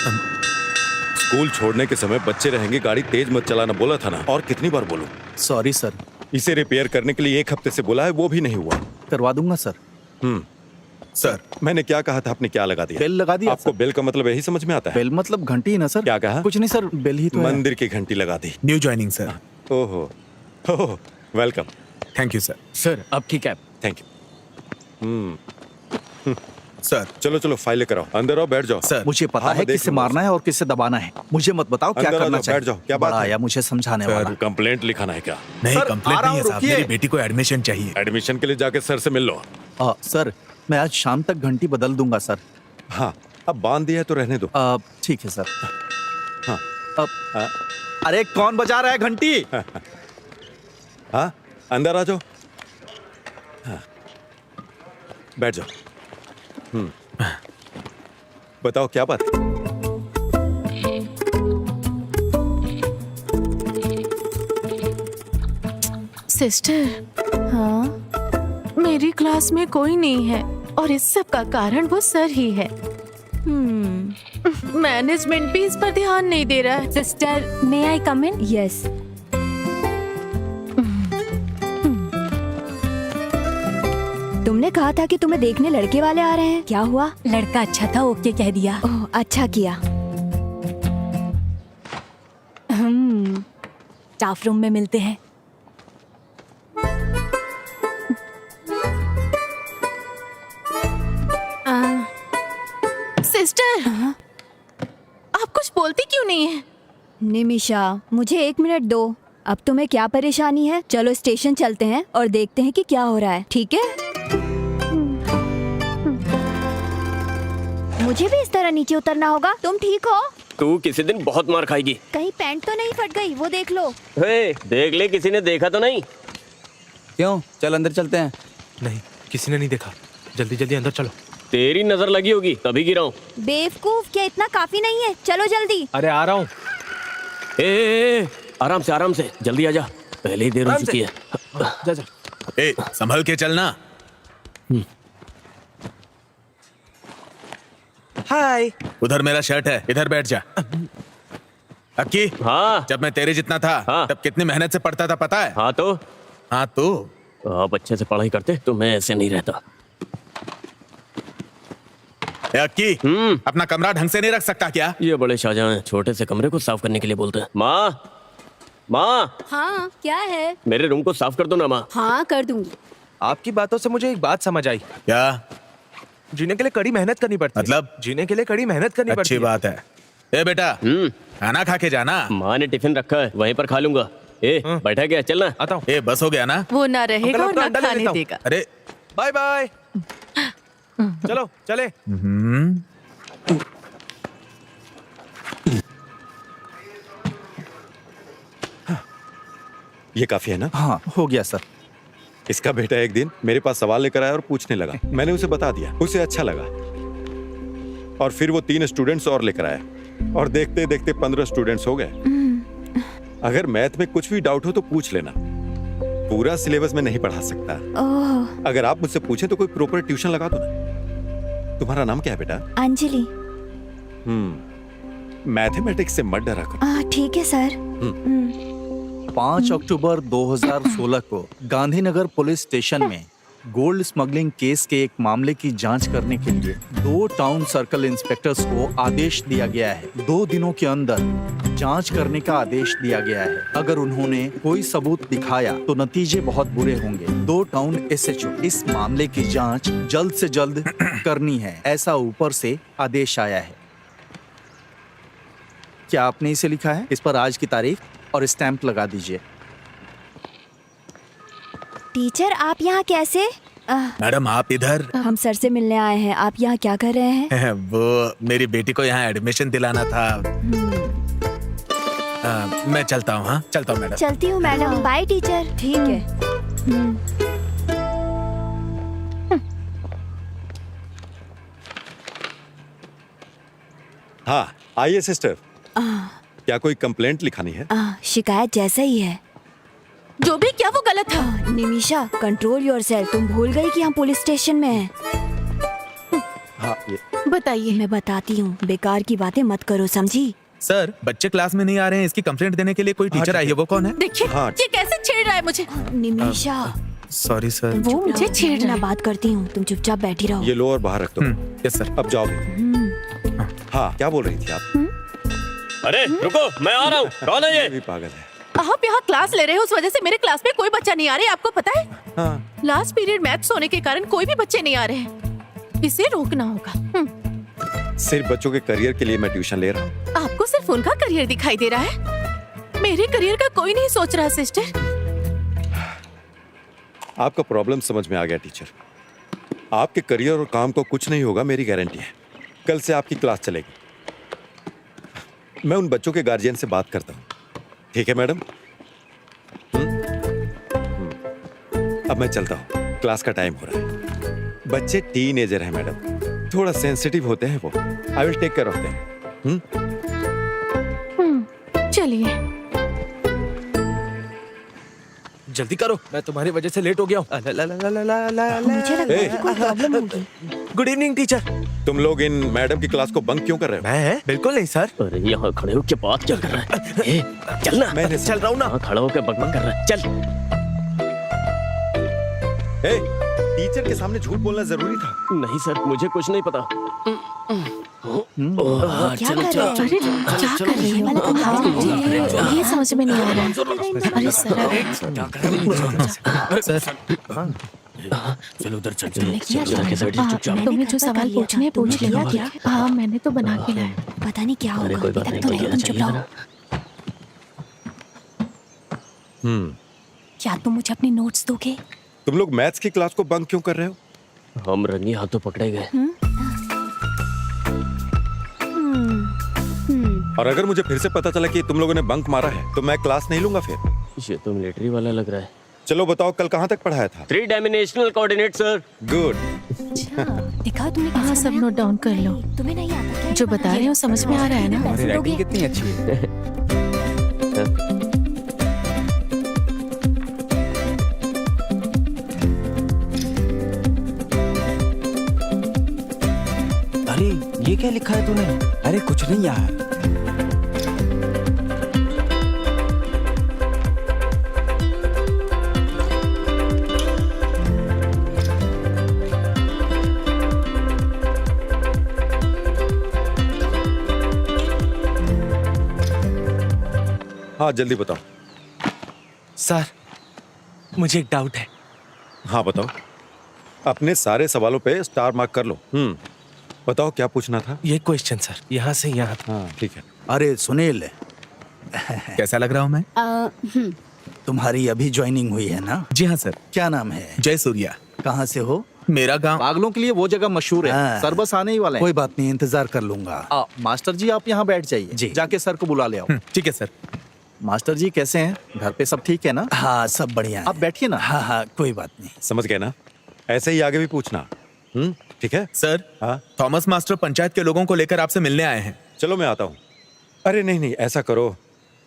School छोड़ने के समय बच्चे रहेंगे, गाड़ी तेज मत चलाना बोला था ना, और कितनी बार बोलूं? Sorry sir. इसे रिपेयर करने के लिए 1 हफ्ते से बोला है, वो भी नहीं हुआ। करवा दूंगा सर। सर मैंने क्या कहा था, आपने क्या लगा दिया? बेल लगा दिया। आपको बेल का मतलब यही समझ में आता है? बेल मतलब घंटी ही ना सर। क्या कहा? कुछ नहीं सर, बेल ही तो है। मंदिर की घंटी लगा दी। New joining sir. ओहो, oh, welcome. Thank you sir. Sir आपकी कैब। Thank you. सर चलो चलो फाइल लेकर आओ, अंदर आओ, बैठ जाओ। सर मुझे पता हाँ, है मैं देख किसे लूंगा मारना है और किसे दबाना है। मुझे मत बताओ क्या अंदर आ करना जाओ, चाहिए। बैठ जाओ, क्या बात बड़ा है? आया मुझे समझाने सर, वाला। कंप्लेंट लिखाना है क्या? नहीं, सर, कंप्लेंट आ रहा नहीं है हूँ, साहब, रुकिए। मेरी बेटी को एडमिशन चाहिए। एडमिशन के लिए जाके सर से मिल लो। सर मैं आज शाम तक घंटी बदल दूंगा सर। हाँ, अब बांध दिया है तो रहने दो। ठीक है सर। हाँ। हाँ। अरे कौन बजा रहा है घंटी? हाँ, अंदर आ जाओ। हाँ, बैठ जाओ। बताओ क्या बात है? सिस्टर, हाँ, मेरी क्लास में कोई नहीं है और इस सब का कारण वो सर ही है। मैनेजमेंट भी इस पर ध्यान नहीं दे रहा है। सिस्टर, मे आई कम इन? यस। तुमने कहा था कि तुम्हें देखने लड़के वाले आ रहे हैं, क्या हुआ? लड़का अच्छा था, ओके कह दिया। ओह, अच्छा किया। स्टाफ रूम में मिलते हैं। सिस्टर, आप कुछ बोलती क्यों नहीं है? निमिषा, मुझे 1 मिनट दो। अब तुम्हें क्या परेशानी है? चलो स्टेशन चलते हैं और देखते हैं कि क्या हो रहा है, ठीक है? मुझे भी इस तरह नीचे उतरना होगा। तुम ठीक हो? तू किसी दिन बहुत मार खाएगी। कहीं पैंट तो नहीं फट गई? वो देख लो। हे, देख ले, किसी ने देखा तो नहीं? क्यों? चल अंदर चलते हैं। नहीं, किसी ने नहीं देखा। जल्दी जल्दी अंदर चलो। तेरी नजर लगी होगी तभी गिरा हूँ। बेवकूफ, क्या इतना काफी नहीं है? चलो जल्दी। अरे आ रहा हूँ। आराम से जल्दी आजा, पहले ही देर हो चुकी है। जा जा। ए, संभल के चलना। हाय। उधर मेरा शर्ट है, इधर बैठ जा। अक्की, हाँ जब मैं तेरे जितना था हाँ। तब कितनी मेहनत से पढ़ता था पता है? हाँ तो हाँ तो आप अच्छे से पढ़ाई करते तो मैं ऐसे नहीं रहता। ए अक्की, अपना कमरा ढंग से नहीं रख सकता क्या? ये बड़े शाहजहां हैं, छोटे से कमरे को साफ करने के लिए बोलते हैं। माँ, हाँ, क्या है? मेरे रूम को साफ कर दो ना माँ। हाँ, कर दूंगी। आपकी बातों से मुझे एक बात समझ आई। क्या? जीने के लिए कड़ी मेहनत करनी पड़ती है। मतलब? जीने के लिए कड़ी मेहनत करनी पड़ती अच्छी है। बात है। ए बेटा, खाना खा के जाना। माँ ने टिफिन रखा है, वहीं पर खा लूंगा। बैठा गया, चलना। आता हूँ। ए बस हो गया ना? वो ना रहेगा और अंकल, ना अंडा ले खाने लेता हूँ। देगा। अरे बाय बाय। चलो चले। ये काफी है ना? हाँ, हो गया सर। इसका बेटा एक दिन मेरे पास सवाल लेकर आया और पूछने लगा। मैंने उसे बता दिया, उसे अच्छा लगा। और फिर वो 3 स्टूडेंट्स और लेकर आया और देखते देखते 15 स्टूडेंट्स हो गए। अगर मैथ में कुछ भी डाउट हो तो पूछ लेना, पूरा सिलेबस में नहीं पढ़ा सकता। अगर आप मुझसे पूछें तो कोई प्रॉपर ट्यूशन लगा दो ना। तुम्हारा नाम क्या है बेटा? अंजलि। मैथमेटिक्स से मत डरा करो। ठीक है सर। 5 अक्टूबर 2016 को गांधीनगर पुलिस स्टेशन में गोल्ड स्मगलिंग केस के एक मामले की जांच करने के लिए 2 टाउन सर्कल इंस्पेक्टर्स को आदेश दिया गया है। 2 दिनों के अंदर जांच करने का आदेश दिया गया है। अगर उन्होंने कोई सबूत दिखाया तो नतीजे बहुत बुरे होंगे। 2 टाउन एसएचओ इस मामले की जांच जल्द से जल्द करनी है, ऐसा ऊपर से आदेश आया है। क्या आपने इसे लिखा है? इस पर आज की तारीख और स्टैंप लगा दीजिए। टीचर, आप यहाँ कैसे? मैडम आप इधर? हम सर से मिलने आए हैं। आप यहाँ क्या कर रहे हैं? वो मेरी बेटी को यहाँ एडमिशन दिलाना था। मैं चलता हूँ। हाँ चलता हूँ मैडम। चलती हूँ मैडम। Bye teacher. ठीक है। हाँ आइए सिस्टर, क्या कोई कंप्लेंट लिखानी है? शिकायत जैसा ही है। जो भी क्या वो गलत था। Nimisha, control yourself. तुम भूल गई कि हम पुलिस स्टेशन में हैं। हाँ ये बताइए। मैं बताती हूँ, बेकार की बातें मत करो, समझी? सर बच्चे क्लास में नहीं आ रहे हैं, इसकी कंप्लेंट देने के लिए कोई टीचर आई है, वो कौन है? देखिए हाँ। ये कैसे छेड़ रहा है मुझे। Nimisha, sorry sir. वो मुझे छेड़ रहा मैं है। बात करती हूँ, तुम चुपचाप बैठी रहो। ये लो और बाहर रख दो। Yes sir. अब जाओ। हाँ क्या बोल रही थी आप? अरे रुको, मैं आ रहा हूँ। कौन है ये ये? भी पागल है। आप यहाँ क्लास ले रहे हो, उस वजह से मेरे क्लास में कोई बच्चा नहीं आ रहा है, आपको पता है? हाँ लास्ट पीरियड मैथ्स होने के कारण कोई भी बच्चे नहीं आ रहे हैं। इसे रोकना होगा। सिर्फ बच्चों के करियर के लिए मैं ट्यूशन ले रहा हूँ। आपको सिर्फ उनका करियर दिखाई दे रहा है, मेरे करियर का कोई नहीं सोच रहा सिस्टर। आपका प्रॉब्लम समझ में आ गया टीचर। आपके करियर और काम को कुछ नहीं होगा, मेरी गारंटी है। कल से आपकी क्लास चलेगी। मैं उन बच्चों के गार्जियन से बात करता हूँ, ठीक है मैडम? अब मैं चलता हूँ, क्लास का टाइम हो रहा है। बच्चे टीनेजर हैं मैडम, थोड़ा सेंसिटिव होते हैं वो। I will take care of them. चलिए। जल्दी करो, मैं तुम्हारी वजह से लेट हो गया हूँ। मुझे लग रहा है कि कोई प्रॉब्लम होगी। Good evening teacher. तुम लोग इन मैडम की क्लास को बंक क्यों कर रहे हो? मैं बिल्कुल नहीं सर। अरे यहाँ खड़े होके बात क्या कर रहा है? ए, चल ना। मैंने चल रहा हूँ ना। हाँ, खड़ा होके बकबक कर रहा है। चल। ए, टीचर के सामने झूठ बोलना जरूरी था। नहीं सर, मुझे कुछ नहीं पता। क्या कर रहे हैं? अरे क्या कर रही हो? हाँ, ये समझ में नहीं आ रहा है। अरे सर, चल उधर चल चुपचाप। तुम्हें जो सवाल पूछने हैं पूछ लिया क्या? हाँ मैंने तो बना के लाया। पता नहीं क्या अरे होगा। कोई बात इधर नहीं, तो कोई नहीं, तुम चुप चाहिए रहो। ना। क्या तुम मुझे अपने नोट्स दोगे? तुम लोग मैथ्स की क्लास को बंक क्यों कर रहे हो? हम रंगी हाथों पकड़े गए। और अगर मुझे फिर से पता चला कि तुम लोगों ने बंक मारा है तो मैं क्लास नहीं लूंगा फिर। ये तो मिलिट्री वाला लग रहा है। चलो बताओ, कल कहाँ तक पढ़ाया था? 3 डायमेंशनल कोऑर्डिनेट सर। गुड। दिखाओ तुमने हाँ कैसे सब बनाया? नोट डाउन कर लो। तुम्हें नहीं आता क्या? जो बता रहे हो समझ में आ रहा है ना? पैसे दोगे? कितनी अच्छी है। अरे ये क्या लिखा है तूने? अरे कुछ नहीं यार। हाँ जल्दी बताओ। सर मुझे एक डाउट है। हाँ बताओ। अपने सारे सवालों पे स्टार मार्क कर लो। बताओ क्या पूछना था? ये क्वेश्चन सर, यहाँ से यहाँ तक। हाँ ठीक है। अरे सुनील, कैसा लग रहा हूँ मैं? तुम्हारी अभी ज्वाइनिंग हुई है ना? जी हाँ सर। क्या नाम है? जय सूर्या। कहाँ से हो? मेरा गांव। पागलों के लिए वो जगह मशहूर है। हाँ। सर बस आने ही वाले हैं। कोई बात नहीं, इंतजार कर लूंगा। मास्टर जी आप यहाँ बैठ जाइए। जी। जाके सर को बुला ले आओ। ठीक है सर। मास्टर जी कैसे हैं? घर पे सब ठीक है ना? हाँ सब बढ़िया है। आप बैठिए ना। हाँ हाँ कोई बात नहीं। समझ गए ना? ऐसे ही आगे भी पूछना। ठीक है। सर हाँ थॉमस मास्टर पंचायत के लोगों को लेकर आपसे मिलने आए हैं। चलो मैं आता हूँ। अरे नहीं नहीं, ऐसा करो,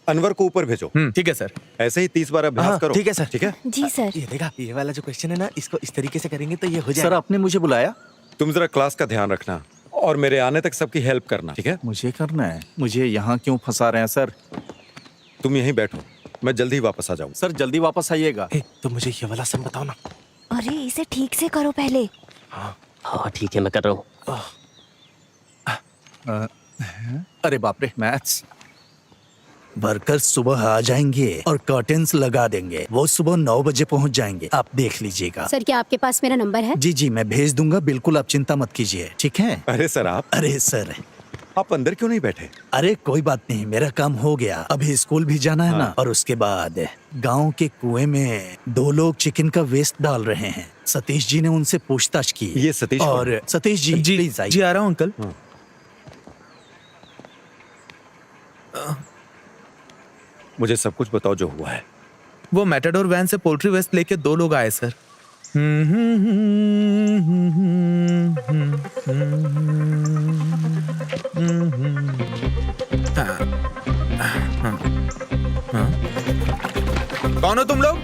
अनवर को ऊपर भेजो। ठीक है सर। ऐसे ही 30 बार अभ्यास हाँ, करो। ठीक है सर। ठीक है। जी सर। ये देखा, ये वाला जो क्वेश्चन है ना, इसको इस तरीके से करेंगे तो ये हो सर जाएगा। आपने मुझे बुलाया? तुम जरा क्लास का ध्यान रखना और मेरे आने तक सबकी हेल्प करना, ठीक है? मुझे करना है? मुझे यहाँ क्यों फंसा रहे हैं सर? तुम यहीं बैठो, मैं जल्दी ही वापस आ जाऊँ। सर जल्दी वापस आइएगा। तो मुझे ये वाला सम बताओ ना। अरे इसे ठीक से करो पहले। हाँ ठीक है, मैं कर रहा हूँ। अरे बाप रे, मैथ्स। वर्कर्स सुबह आ जाएंगे और कर्टेन्स लगा देंगे। वो सुबह 9 बजे पहुंच जाएंगे, आप देख लीजिएगा। सर क्या आपके पास मेरा नंबर है? जी जी मैं भेज दूंगा, बिल्कुल आप चिंता मत कीजिए, ठीक है? अरे सर आप अरे सर, आप अंदर क्यों नहीं बैठे? अरे कोई बात नहीं, मेरा काम हो गया। अभी स्कूल भी जाना है ना, और उसके बाद गांव के कुएं में 2 लोग चिकन का वेस्ट डाल रहे हैं। सतीश जी ने उनसे पूछताछ की। ये सतीश कौन? और सतीश जी जी प्लीज आइए। जी आ रहा हूँ अंकल। मुझे सब कुछ बताओ जो हुआ है। वो मैटाडोर वैन से पोल्ट्री वेस्ट लेके 2 लोग आए सर। कौन हो तुम लोग?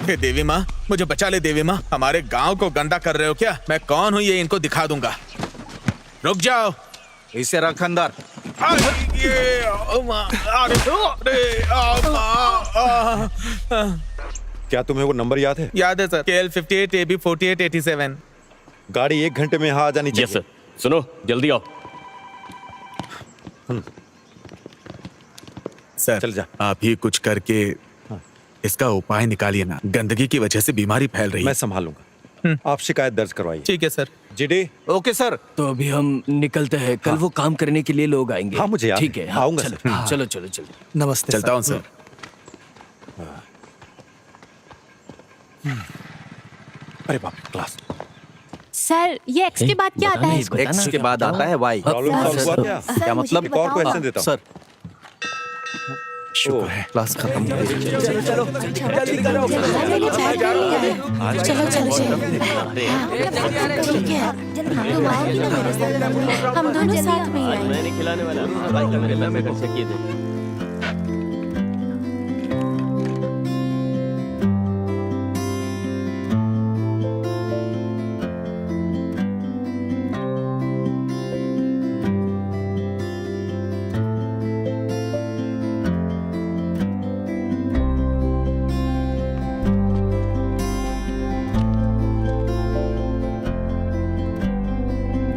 हे देवी माँ, मुझे बचा ले देवी माँ। हमारे गांव को गंदा कर रहे हो क्या? मैं कौन हूँ ये इनको दिखा दूंगा। रुक जाओ। इसे रख अंदर। क्या तुम्हें वो नंबर याद है? याद है सर, KL 58 AB 48 87। गाड़ी 1 घंटे में यहाँ आ जानी यस चाहिए। सर। सुनो, जल्दी आओ। सर चल जा। आप ही कुछ करके इसका उपाय निकालिए ना। गंदगी की वजह से बीमारी फैल रही मैं है। संभालूंगा। आप शिकायत दर्ज करवाइए। ठीक है सर। जीडी। Okay sir. तो अभी हम निकलते हैं, कल वो काम करने के लिए लोग आएंगे। हाँ, मुझे याद ठीक है। है, हाँ, आऊंगा चलो, सर। हाँ, चलो चलो चलो। नमस्ते चलता हूँ सर। अरे बाप रे, क्लास। सर ये एक्स के बाद क्या आता है? एक्स के बाद आता है वाई। प्रॉब्लम सॉल्व हुआ क्या? क्या मतलब? एक और क्वेश्चन देता हूँ। सर शुक्र है क्लास खत्म हो गई। चलो चलो चलो ठीक है, तुम आओगी ना मेरे साथ? हम दोनों साथ में ही आएंगे। मैं नहीं खिलाने वाला। भाई का मेरे पैसे खर्च किए थे।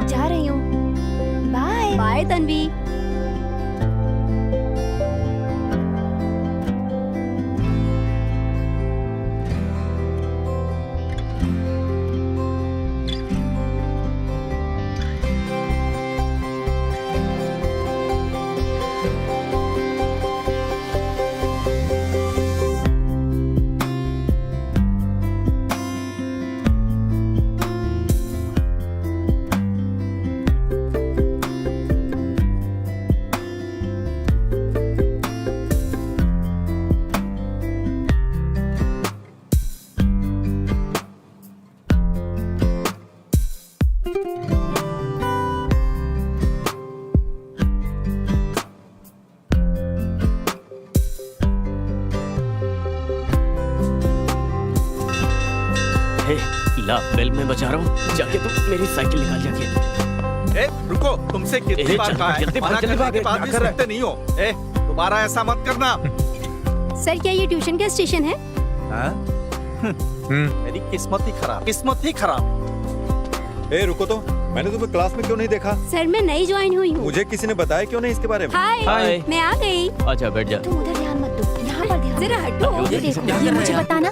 जा रही हूँ। Bye bye Tanvi. हे, ला बेल में बचा रहा हूँ। जाके तुम मेरी साइकिल निकाल जाके। ए, रुको, तुमसे कितनी बार कहा है? जल्दी भाग, मना जल्दी करने भाग। के बाद भी सुनते नहीं हो। ए, दोबारा ऐसा मत करना। सर क्या ये ट्यूशन का स्टेशन है? हाँ? मेरी किस्मत ही खराब, किस्मत ही खराब। ए रुको तो, मैंने तुम्हें क्लास में क्यों नहीं देखा? सर मैं नई ज्वाइन हुई हूँ। मुझे किसी ने बताया क्यों नहीं इसके बारे में? हाय हाय। मैं आ गई। अच्छा बैठ जा। तुम उधर ध्यान मत दो, यहाँ पर ध्यान। जरा हटो। उधर ये देखो, ध्यान ये कर मुझे रहे हैं। बताना।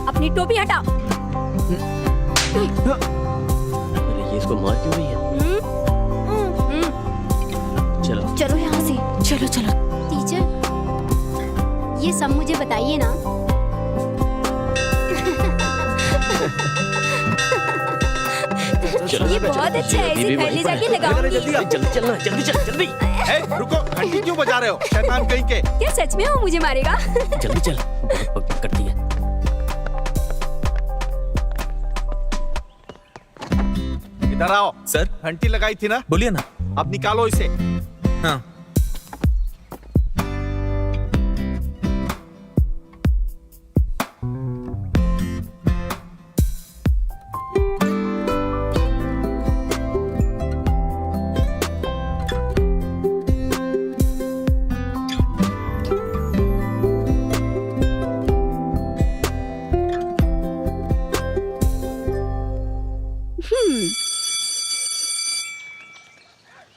अपनी टोपी हटाओ। अरे ये इसको मार क्यों रही है? चलो चलो यहाँ से। चलो चलो। टीचर ये सब मुझे बताइए ना। चलो ये बहुत अच्छा है, इसे घर ले जाके लगाऊंगी। जल्दी चलना, जल्दी चल, जल्दी रुको, घंटी क्यों बजा रहे हो? शैतान कहीं के। क्या सच में वो मुझे मारेगा? जल्दी चल, बहुत पक करती है। इधर आओ। सर घंटी लगाई थी ना, बोलिए ना। अब निकालो इसे। हाँ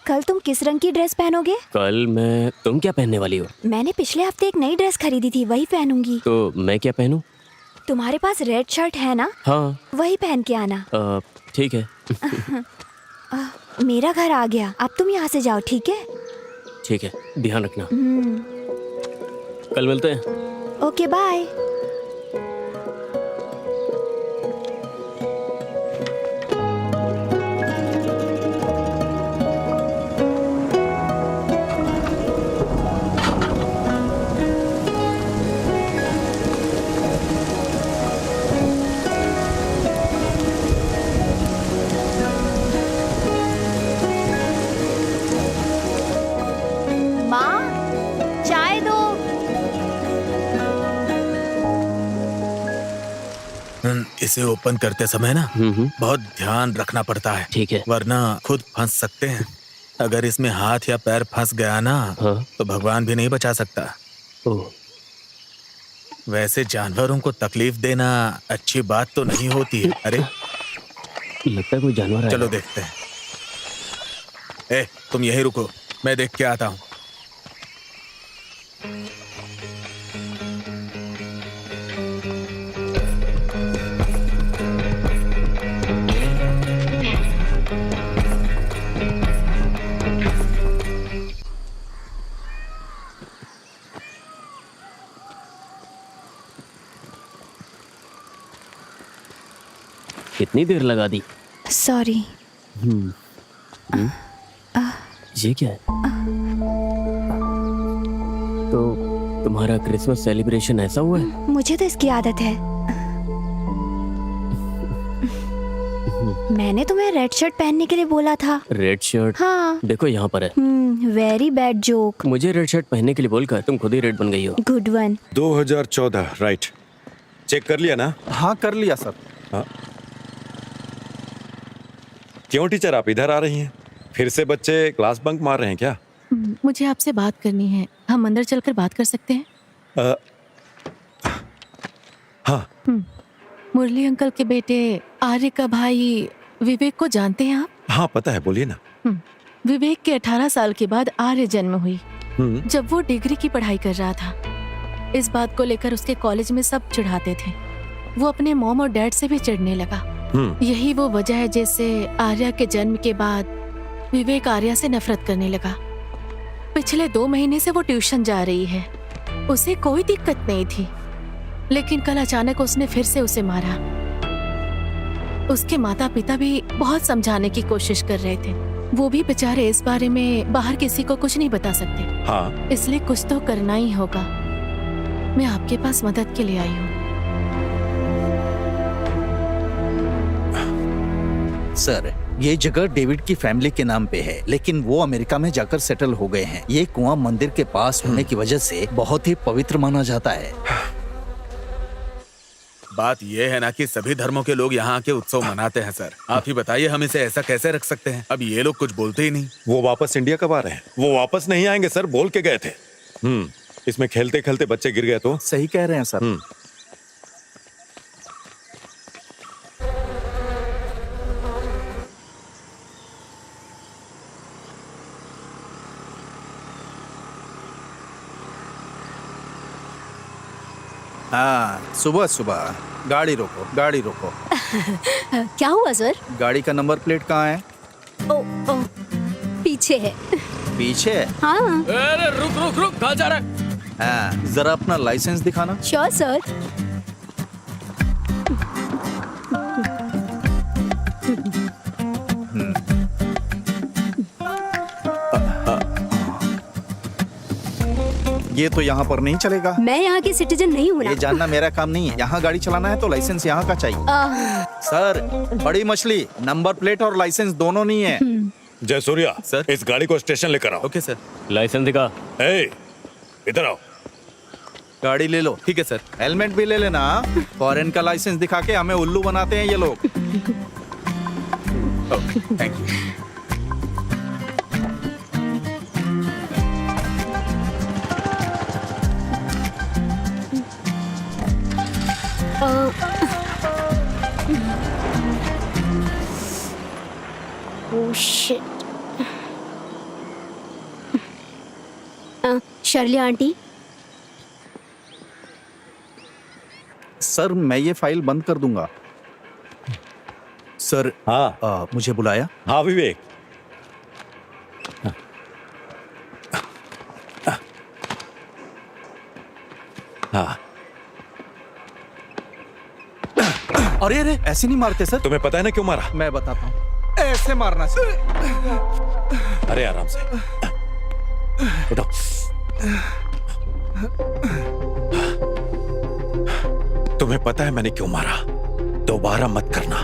कल तुम किस रंग की ड्रेस पहनोगे? कल मैं, तुम क्या पहनने वाली हो? मैंने पिछले हफ्ते एक नई ड्रेस खरीदी थी, वही पहनूंगी। तो मैं क्या पहनूं? तुम्हारे पास रेड शर्ट है ना? हाँ वही पहन के आना। ठीक है। मेरा घर आ गया, अब तुम यहाँ से जाओ, ठीक है? ठीक है, ध्यान रखना। कल मिलते हैं। Okay bye. माँ, चाय दो। इसे ओपन करते समय ना बहुत ध्यान रखना पड़ता है, ठीक है। वरना खुद फंस सकते हैं। अगर इसमें हाथ या पैर फंस गया ना, हाँ। तो भगवान भी नहीं बचा सकता। ओह, वैसे जानवरों को तकलीफ देना अच्छी बात तो नहीं होती है। अरे लगता है कोई जानवर है। चलो देखते हैं। ए, तुम यहीं रुको, मैं देख के आता हूँ। कितनी देर लगा दी? सॉरी। ये क्या है? तो तुम्हारा क्रिसमस सेलिब्रेशन ऐसा हुआ है? मुझे तो इसकी आदत है। मैंने तुम्हें रेड शर्ट पहनने के लिए बोला था। Red shirt? हाँ। देखो यहाँ पर है। Very bad joke. मुझे रेड शर्ट पहनने के लिए बोलकर तुम खुद ही रेड बन गई हो। Good one. 2014 राइट। चेक कर लिया ना? हाँ कर लिया सर। हाँ। क्यों टीचर आप इधर आ रही हैं? फिर से बच्चे क्लास बंक मार रहे हैं क्या? मुझे आपसे बात करनी है, हम अंदर चलकर बात कर सकते हैं? हाँ। मुरली अंकल के बेटे आर्य का भाई विवेक को जानते हैं आप? हाँ पता है, बोलिए ना। विवेक के 18 साल के बाद आर्य जन्म हुई, जब वो डिग्री की पढ़ाई कर रहा था। इस बात को लेकर उसके कॉलेज में सब चिढ़ाते थे। वो अपने मॉम और डैड से भी चिढ़ने लगा। यही वो वजह है जिससे आर्या के जन्म के बाद विवेक आर्या से नफरत करने लगा। पिछले 2 महीने से वो ट्यूशन जा रही है, उसे कोई दिक्कत नहीं थी, लेकिन कल अचानक उसने फिर से उसे मारा। उसके माता पिता भी बहुत समझाने की कोशिश कर रहे थे, वो भी बेचारे इस बारे में बाहर किसी को कुछ नहीं बता सकते। हाँ। इसलिए कुछ तो करना ही होगा। मैं आपके पास मदद के लिए आई हूँ। सर, ये जगह डेविड की फैमिली के नाम पे है, लेकिन वो अमेरिका में जाकर सेटल हो गए हैं। ये कुआं मंदिर के पास होने की वजह से बहुत ही पवित्र माना जाता है। बात यह है ना कि सभी धर्मों के लोग यहाँ के उत्सव मनाते हैं सर। आप ही बताइए हम इसे ऐसा कैसे रख सकते हैं? अब ये लोग कुछ बोलते ही नहीं। वो वापस इंडिया कब आ रहे हैं? वो वापस नहीं आएंगे सर, बोल के गए थे। इसमें खेलते खेलते बच्चे गिर गए तो? सही कह रहे हैं सर। हाँ, सुबह सुबह गाड़ी रोको, गाड़ी रोको। क्या हुआ सर? गाड़ी का नंबर प्लेट कहाँ है? ओ, पीछे है। पीछे है? हाँ। अरे रुक रुक रुक, कहाँ जा रहा है? हाँ, जरा अपना लाइसेंस दिखाना। Sure sir. ये तो यहाँ पर नहीं चलेगा। मैं यहाँ की सिटीजन नहीं हूँ ये ना। जानना मेरा काम नहीं है। यहाँ गाड़ी चलाना है तो लाइसेंस यहाँ का चाहिए। सर, बड़ी मछली, नंबर प्लेट और लाइसेंस दोनों नहीं है। जयसूर्या सर। इस गाड़ी को स्टेशन लेकर आओ। Okay sir. लाइसेंस दिखा। ए, इधर आओ। गाड़ी ले लो। ठीक है सर। हेलमेट भी ले लेना। फॉरेन का लाइसेंस दिखा के हमें उल्लू बनाते हैं ये लोग। Thank you. Oh shit. Shirley aunty, sir मैं ये फाइल बंद कर दूंगा। सर हाँ मुझे बुलाया। हाँ विवेक। हाँ, अरे अरे ऐसे नहीं मारते सर। तुम्हें पता है ना क्यों मारा? मैं बताता हूँ। ऐसे मारना चाहिए। अरे आराम से उठो। तुम्हें पता है मैंने क्यों मारा? दोबारा मत करना।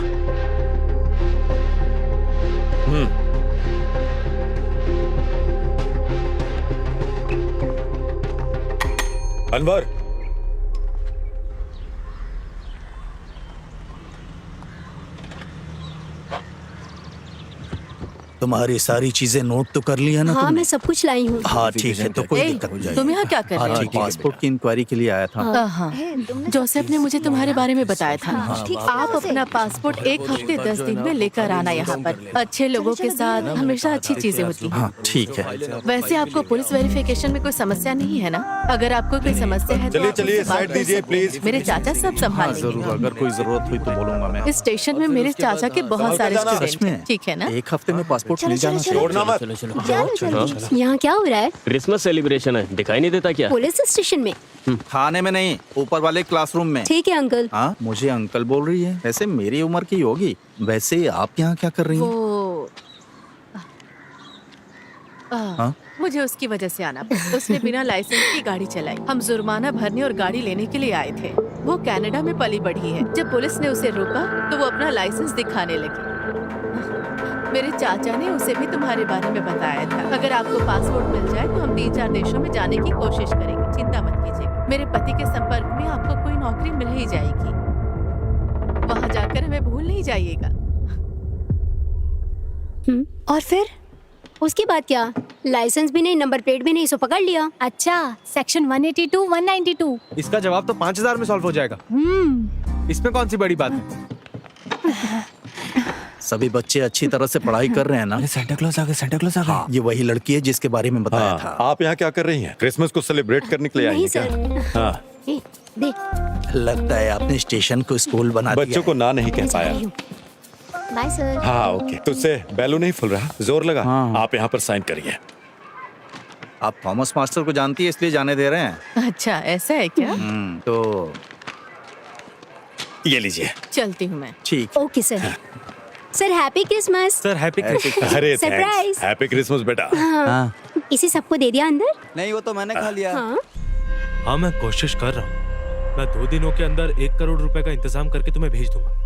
अनवर, तुम्हारी सारी चीजें नोट तो कर लिया ना हाँ तुमने? मैं सब कुछ लाई हूँ। हाँ ठीक है, तो कोई ए, दिक्कत नहीं। तुम यहाँ क्या कर रहे हाँ, हो? ठीक है, पासपोर्ट की इंक्वायरी के लिए आया था। हाँ, जोसेफ ने मुझे तुम्हारे बारे में बताया था। ठीक आप अपना पासपोर्ट 1 हफ्ते 10 दिन में लेकर आना यहाँ पर। अच्छे लोगों के साथ हमेशा अच्छी चीजें होती हैं। हाँ ठीक है। वैसे आपको पुलिस वेरिफिकेशन में कोई समस्या नहीं है ना? अगर आपको कोई समस्या है तो चलिए, आप चलिए, मुझसे बात साइड कर दीजिए, सकते हैं। प्लीज। मेरे चाचा सब हाँ संभालेंगे। जरूर, अगर कोई जरूरत हुई तो बोलूंगा मैं। इस स्टेशन में मेरे चाचा के बहुत सारे सच स्टूडेंट में हैं, ठीक है ना? एक हफ्ते में पासपोर्ट मिल जाना चाहिए। छोड़ना मत। चलो चलो। चलो यहाँ क्या हो रहा है? क्रिसमस सेलिब्रेशन है, दिखाई नहीं देता क्या? पुलिस स्टेशन में? खाने में नहीं, ऊपर वाले क्लासरूम में। ठीक है अंकल। हाँ मुझे अंकल बोल रही है। वैसे मेरी उम्र की होगी। वैसे आप यहाँ क्या कर रही हैं? वो हाँ? मुझे उसकी वजह से आना पड़ा। उसने बिना लाइसेंस की गाड़ी चलाई। हम जुर्माना भरने और गाड़ी लेने के लिए आए थे। वो कनाडा में पली बढ़ी है। जब पुलिस ने उसे रोका तो वो अपना लाइसेंस दिखाने लगी। मेरे चाचा ने उसे भी तुम्हारे बारे में बताया था। अगर आपको पासपोर्ट मिल जाए तो हम 3-4 देशों में जाने की कोशिश करेंगे। चिंता मत कीजिएगा। मेरे पति के संपर्क में आपको कोई नौकरी मिल ही जाएगी। वहाँ जाकर हमें भूल नहीं जाइएगा। और फिर उसके बाद क्या? लाइसेंस भी नहीं, नंबर प्लेट भी नहीं, सो पकड़ लिया। अच्छा, सेक्शन 182, 192। इसका जवाब तो 5000 में सॉल्व हो जाएगा। इसमें कौन सी बड़ी बात है? सभी बच्चे अच्छी तरह से पढ़ाई कर रहे हैं ना? सेंटा क्लॉज आ गया, सेंटा क्लॉज आ गया। ये वही लड़की है जिसके बारे में बताया हाँ, था। आप यहाँ क्या कर रही हैं? क्रिसमस को सेलिब्रेट करने के लिए आई नहीं हैं क्या? सर। हाँ, ए, देख। लगता है आपने स्टेशन को स्कूल बना दिया बच्चों को ना नहीं कह पाया। Bye sir. हाँ ओके, तुझसे बैलू नहीं फुल रहा, जोर लगा। हाँ। आप यहाँ पर साइन करिए। आप थॉमस मास्टर को जानती है इसलिए जाने दे रहे हैं। अच्छा, ऐसा है क्या? तो ये लीजिए। चलती हूँ मैं। ठीक। Okay sir. Sir happy Christmas. Sir happy Christmas. अरे Surprise! हैप्पी क्रिसमस बेटा। हाँ। इसे सबको दे दिया अंदर? नहीं वो तो मैंने खा लिया। हाँ। हाँ मैं कोशिश कर रहा हूँ। मैं 2 दिनों के अंदर 1 करोड़ रुपए का इंतजाम करके तुम्हें भेज दूंगा।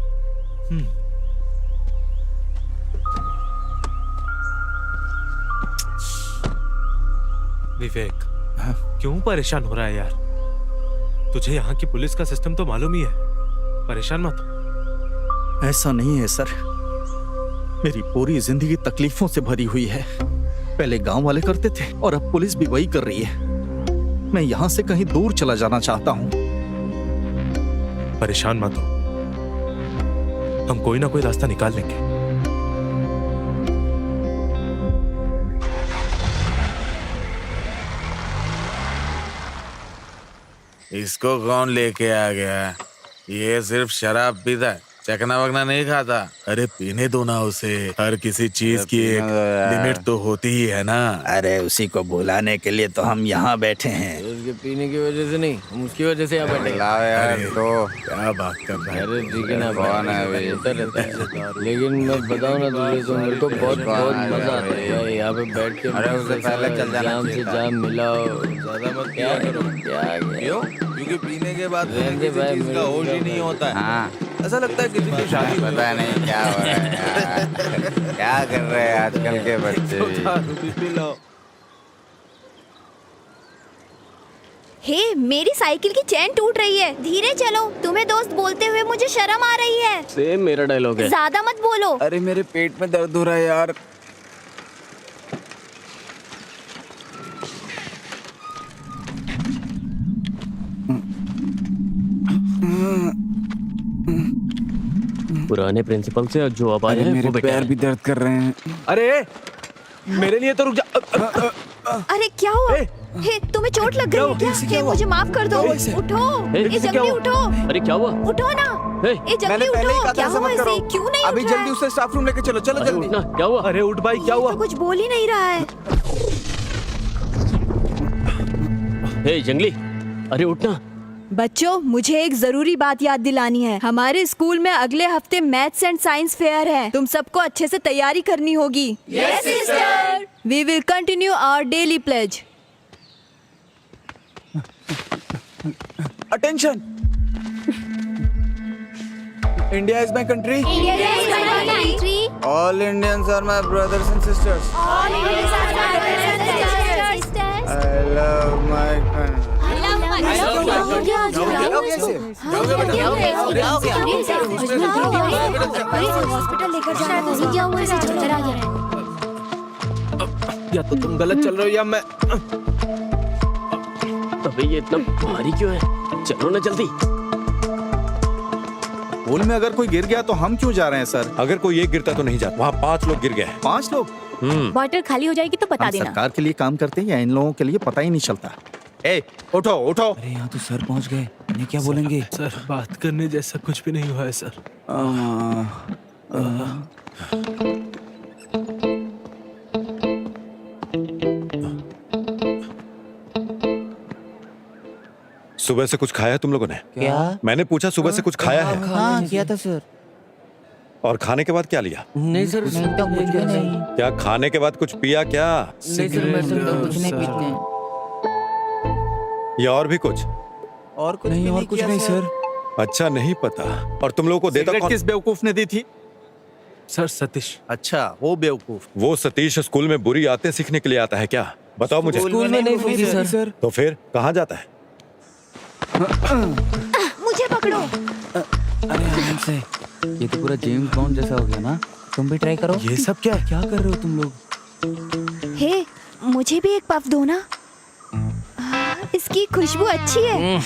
विवेक, क्यों परेशान हो रहा है यार? तुझे यहाँ की पुलिस का सिस्टम तो मालूम ही है। परेशान मत हो। ऐसा नहीं है सर, मेरी पूरी जिंदगी तकलीफों से भरी हुई है। पहले गांव वाले करते थे और अब पुलिस भी वही कर रही है। मैं यहाँ से कहीं दूर चला जाना चाहता हूँ। परेशान मत हो, हम कोई ना कोई रास्ता निकाल लेंगे। इसको कौन लेके आ गया? ये सिर्फ शराब पीता है। चकना वकना नहीं खाता। अरे पीने दो ना उसे, हर किसी चीज की एक लिमिट तो होती ही है ना। अरे उसी को बुलाने के लिए तो हम यहाँ बैठे हैं। उसके पीने की वजह से नहीं, हम उसकी वजह से यहाँ बैठे। अरे तो क्या बात कर रहा है? अरे ठीक है ना, कौन है होता रहता है, लेकिन मैं बताऊँ ना तुझे तो मेरे को बहुत बहुत मजा आता है यार यहाँ पे बैठ के। अरे उससे पहले चल जाना, जाम से जाम मिलाओ, ज्यादा मत क्या करो, क्या क्यों? क्योंकि पीने के बाद रहने भाई का होश ही नहीं होता है। हाँ ऐसा लगता है किसी की शादी पता नहीं क्या हो रहा है यार। क्या कर रहे हैं आजकल के बच्चे। हे, मेरी साइकिल की चेन टूट रही है, धीरे चलो। तुम्हें दोस्त बोलते हुए मुझे शर्म आ रही है। सेम मेरा डायलॉग है। ज्यादा मत बोलो। अरे मेरे पेट में दर्द हो रहा है यार। पुराने प्रिंसिपल से जो अब आए हैं मेरे वो पैर भी दर्द कर रहे हैं। अरे मेरे लिए तो रुक जा। अरे क्या हुआ? हे, तुम्हें चोट लग गई है क्या? हे, मुझे माफ कर दो। उठो, ये जल्दी उठो। अरे क्या हुआ? उठो ना, ये जल्दी उठो। क्या हुआ इसे? क्यों नहीं अभी उठ रहा जल्दी है? उसे स्टाफ रूम लेके चलो, चलो अरे जल्दी। उठना, क्या हुआ? अरे उठ भाई, क्या हुआ? तो कुछ बोल ही नहीं रहा है। हे जंगली, अरे उठना। बच्चों, मुझे एक जरूरी बात याद दिलानी है। हमारे स्कूल में अगले हफ्ते मैथ्स एंड साइंस फेयर है। तुम सबको अच्छे से तैयारी करनी होगी। Yes sister. We will continue our daily pledge. Attention, India is my country. All Indians are my brothers and sisters. I love my country. या तो तुम गलत चल रहे हो या मैं। अबे ये इतना भारी क्यों है? चलो ना जल्दी। पुल में अगर कोई गिर गया तो हम क्यों जा रहे हैं सर? अगर कोई एक गिरता तो नहीं जाता। वहाँ 5 लोग गिर गए हैं। 5 लोग? बॉटल खाली हो जाएगी तो बता हम देना। सरकार के लिए काम करते हैं या इन लोगों के लिए पता ही नहीं चलता। ए, उठो उठो। अरे यहाँ तो सर पहुँच गए, इन्हें क्या बोलेंगे? सर बात करने जैसा कुछ भी नहीं हुआ है सर। सुबह से कुछ खाया है तुम लोगों ने? क्या? मैंने पूछा सुबह से कुछ खाया है? हाँ किया था सर। और खाने के बाद क्या लिया? नहीं सर, नहीं तो कुछ भी नहीं। क्या खाने के बाद कुछ पिया क्या? नहीं सर, मैं तो कुछ नहीं पीते हैं। या और भी कुछ? और कुछ नहीं, और कुछ नहीं सर। अच्छा, नहीं पता। और तुम लोगों को देता सिगरेट कौन? किस बेवकूफ ने दी थी? सर सतीश। अच्छा, वो बेवकूफ। वो सतीश स्कूल में बुरी आदतें सीखने के लिए आता है क्या? बताओ मुझे। स्कूल में नहीं पीती सर। तो फिर कहाँ जाता है? मुझे पकड़ो। अरे आराम से, ये तो पूरा जेम्स बॉन्ड जैसा हो गया ना। तुम भी ट्राई करो। ये सब क्या है? क्या कर रहे हो तुम लोग? हे, मुझे भी एक पफ दो ना। इसकी खुशबू अच्छी है।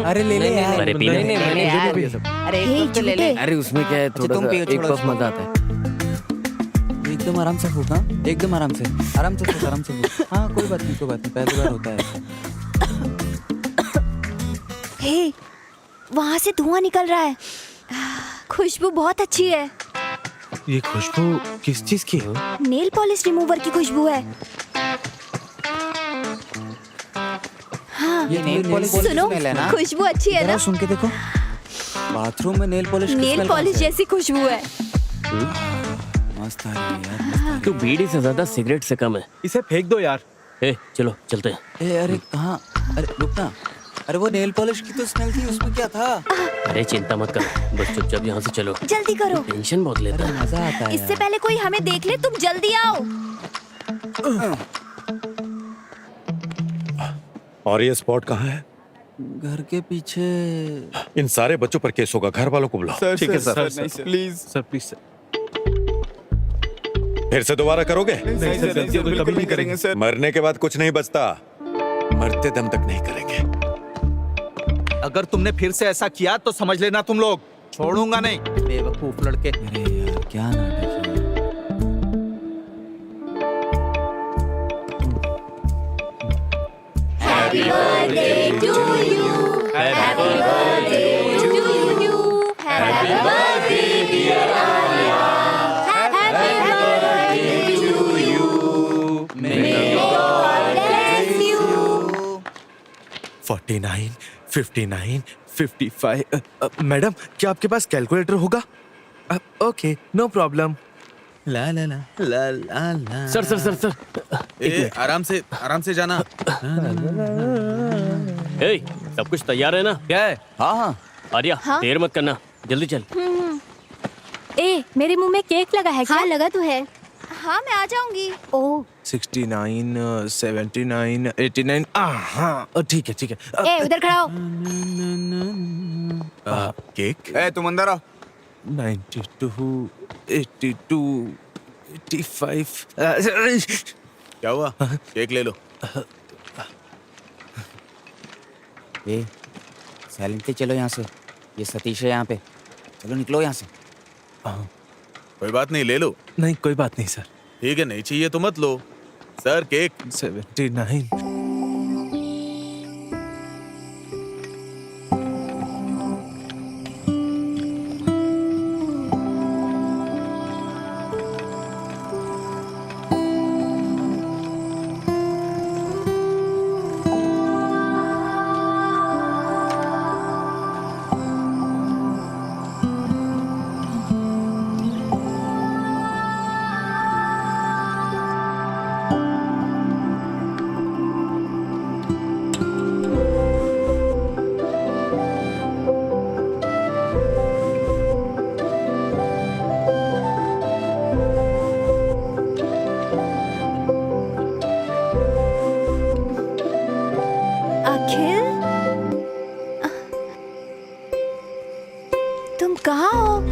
अरे ले ले यार। अरे पीने नहीं, नहीं, नहीं, यार। ये सब। हे, झूठे। अरे उसमें क्या है, थोड़ा तुम सा पियो, एक छोड़ो पफ इसको। मजा आता है। एकदम आराम से फूक। हाँ एकदम आराम से, आराम से फूक, आराम से फूक। हाँ कोई बात नहीं, कोई बात नहीं, पहली बार होता है ऐसा। हे, वहाँ से धुआं निकल रहा है। खुशबू बहुत अच्छी है। ये खुशबू किस चीज की है? नेल पॉलिश रिमूवर की खुशबू है। हाँ, ये नेल पॉलिश सुनो, स्मेल है ना? खुशबू अच्छी है जरा ना? सुन के देखो। बाथरूम में नेल पॉलिश नेल पॉलिश जैसी खुशबू है। मस्त आ रही है यार। तो बीड़ी से ज्यादा सिगरेट से कम है। इसे फेंक दो यार। ए, चलो चलते हैं। ए अरे कहाँ? अरे रुकना। अरे वो नेल पॉलिश की तो स्मेल थी, उसमें क्या था? अरे चिंता मत करो, बस चुपचाप यहाँ से चलो। जल्दी करो। टेंशन बहुत लेता है। मजा आता है इससे पहले कोई हमें देख ले, तुम जल्दी आओ। और ये स्पॉट कहाँ है? घर के पीछे। इन सारे बच्चों पर केस होगा, घर वालों को बुलाओ। ठीक है sir. Please sir, please sir. फिर से दोबारा करोगे? नहीं सर, गलती तो कभी नहीं करेंगे सर। मरने के बाद कुछ नहीं बचता, मरते दम तक नहीं करेंगे। अगर तुमने फिर से ऐसा किया तो समझ लेना तुम लोग छोड़ूंगा नहीं। बेवकूफ लड़के। अरे यार क्या नाटक है। Happy birthday to you. Happy birthday to you. 49, 59, 55। Madam, क्या आपके पास कैलकुलेटर होगा? Okay, no problem. ला ला ला ला ला ला। सर सर सर सर, आराम से जाना। ए, सब कुछ तैयार है ना? क्या है? हाँ हाँ आर्या, देर मत करना, जल्दी चल। ए, मेरे मुंह में केक लगा है क्या? हाँ लगा तो है। हाँ मैं आ जाऊंगी। ओह 69, 79, 89। हाँ ठीक है ठीक है। ए, उधर खड़ा हो। केक। ए तुम अंदर आओ। 92, 82, 85। क्या हुआ? केक ले लो। ए साइलेंटली चलो यहाँ से, ये सतीश है यहाँ पे, चलो निकलो यहाँ से। कोई बात नहीं, ले लो। नहीं कोई बात नहीं सर। ठीक है, नहीं चाहिए तो मत लो। Sir cake. 79। अखिल, तुम कहाँ हो?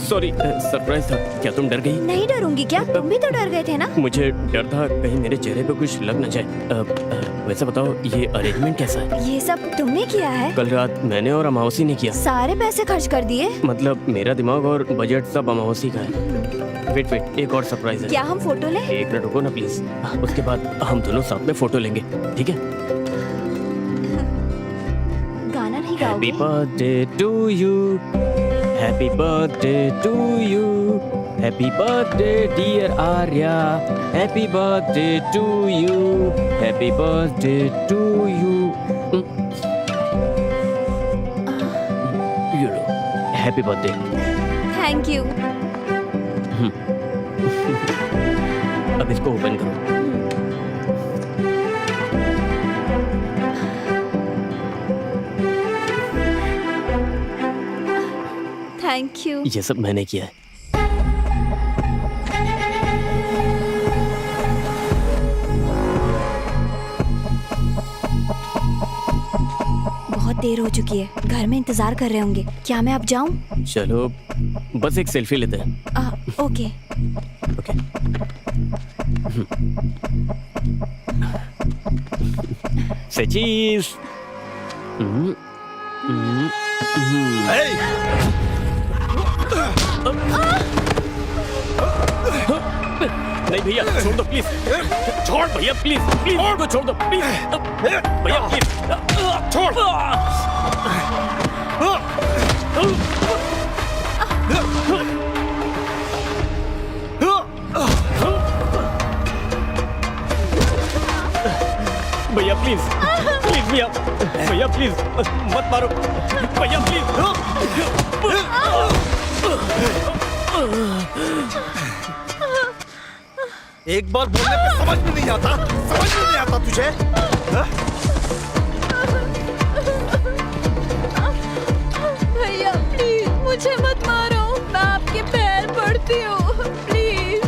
सॉरी, सरप्राइज था। क्या तुम डर गई? नहीं डरूंगी क्या? तुम भी तो डर गए थे ना? मुझे डर था कहीं मेरे चेहरे पे कुछ लग न जाए। वैसे बताओ, ये अरेंजमेंट कैसा है? ये सब तुमने किया है? कल रात मैंने और अमावसी ने किया। सारे पैसे खर्च कर दिए? मतलब मेरा दिमाग और बजट सब अमावसी का है। वेट, एक और सरप्राइज है। क्या हम फोटो लें? एक मिनट रुको ना प्लीज, उसके बाद हम दोनों साथ में फोटो लेंगे, ठीक है? गाना नहीं हैप्पी गाओगे? Birthday to you, happy birthday to you, happy birthday dear Arya, happy birthday to you, happy birthday to you. यू लो, हैप्पी बर्थडे। Thank you. अब इसको ओपन करो। Thank you. ये सब मैंने किया है। बहुत देर हो चुकी है, घर में इंतजार कर रहे होंगे। क्या मैं अब जाऊं? चलो बस एक सेल्फी लेते हैं। ओके। ओके। से चीज। नहीं भैया, छोड़ दो प्लीज। छोड़ भैया प्लीज, प्लीज उनको छोड़ दो प्लीज। भैया प्लीज छोड़। भैया प्लीज, प्लीज भैया, भैया प्लीज मत मारो भैया प्लीज। एक बार बोलने पे समझ में नहीं आता, समझ में नहीं आता तुझे? भैया प्लीज मुझे मत मारो, मैं आपके पैर पड़ती हूँ, प्लीज।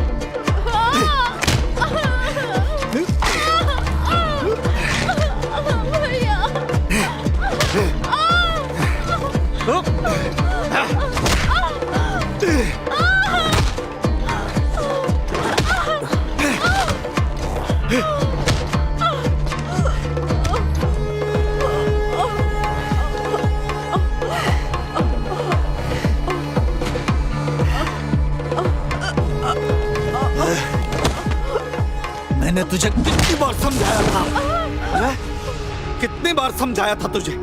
मैंने तुझे कितनी बार समझाया था? कितनी बार समझाया था तुझे?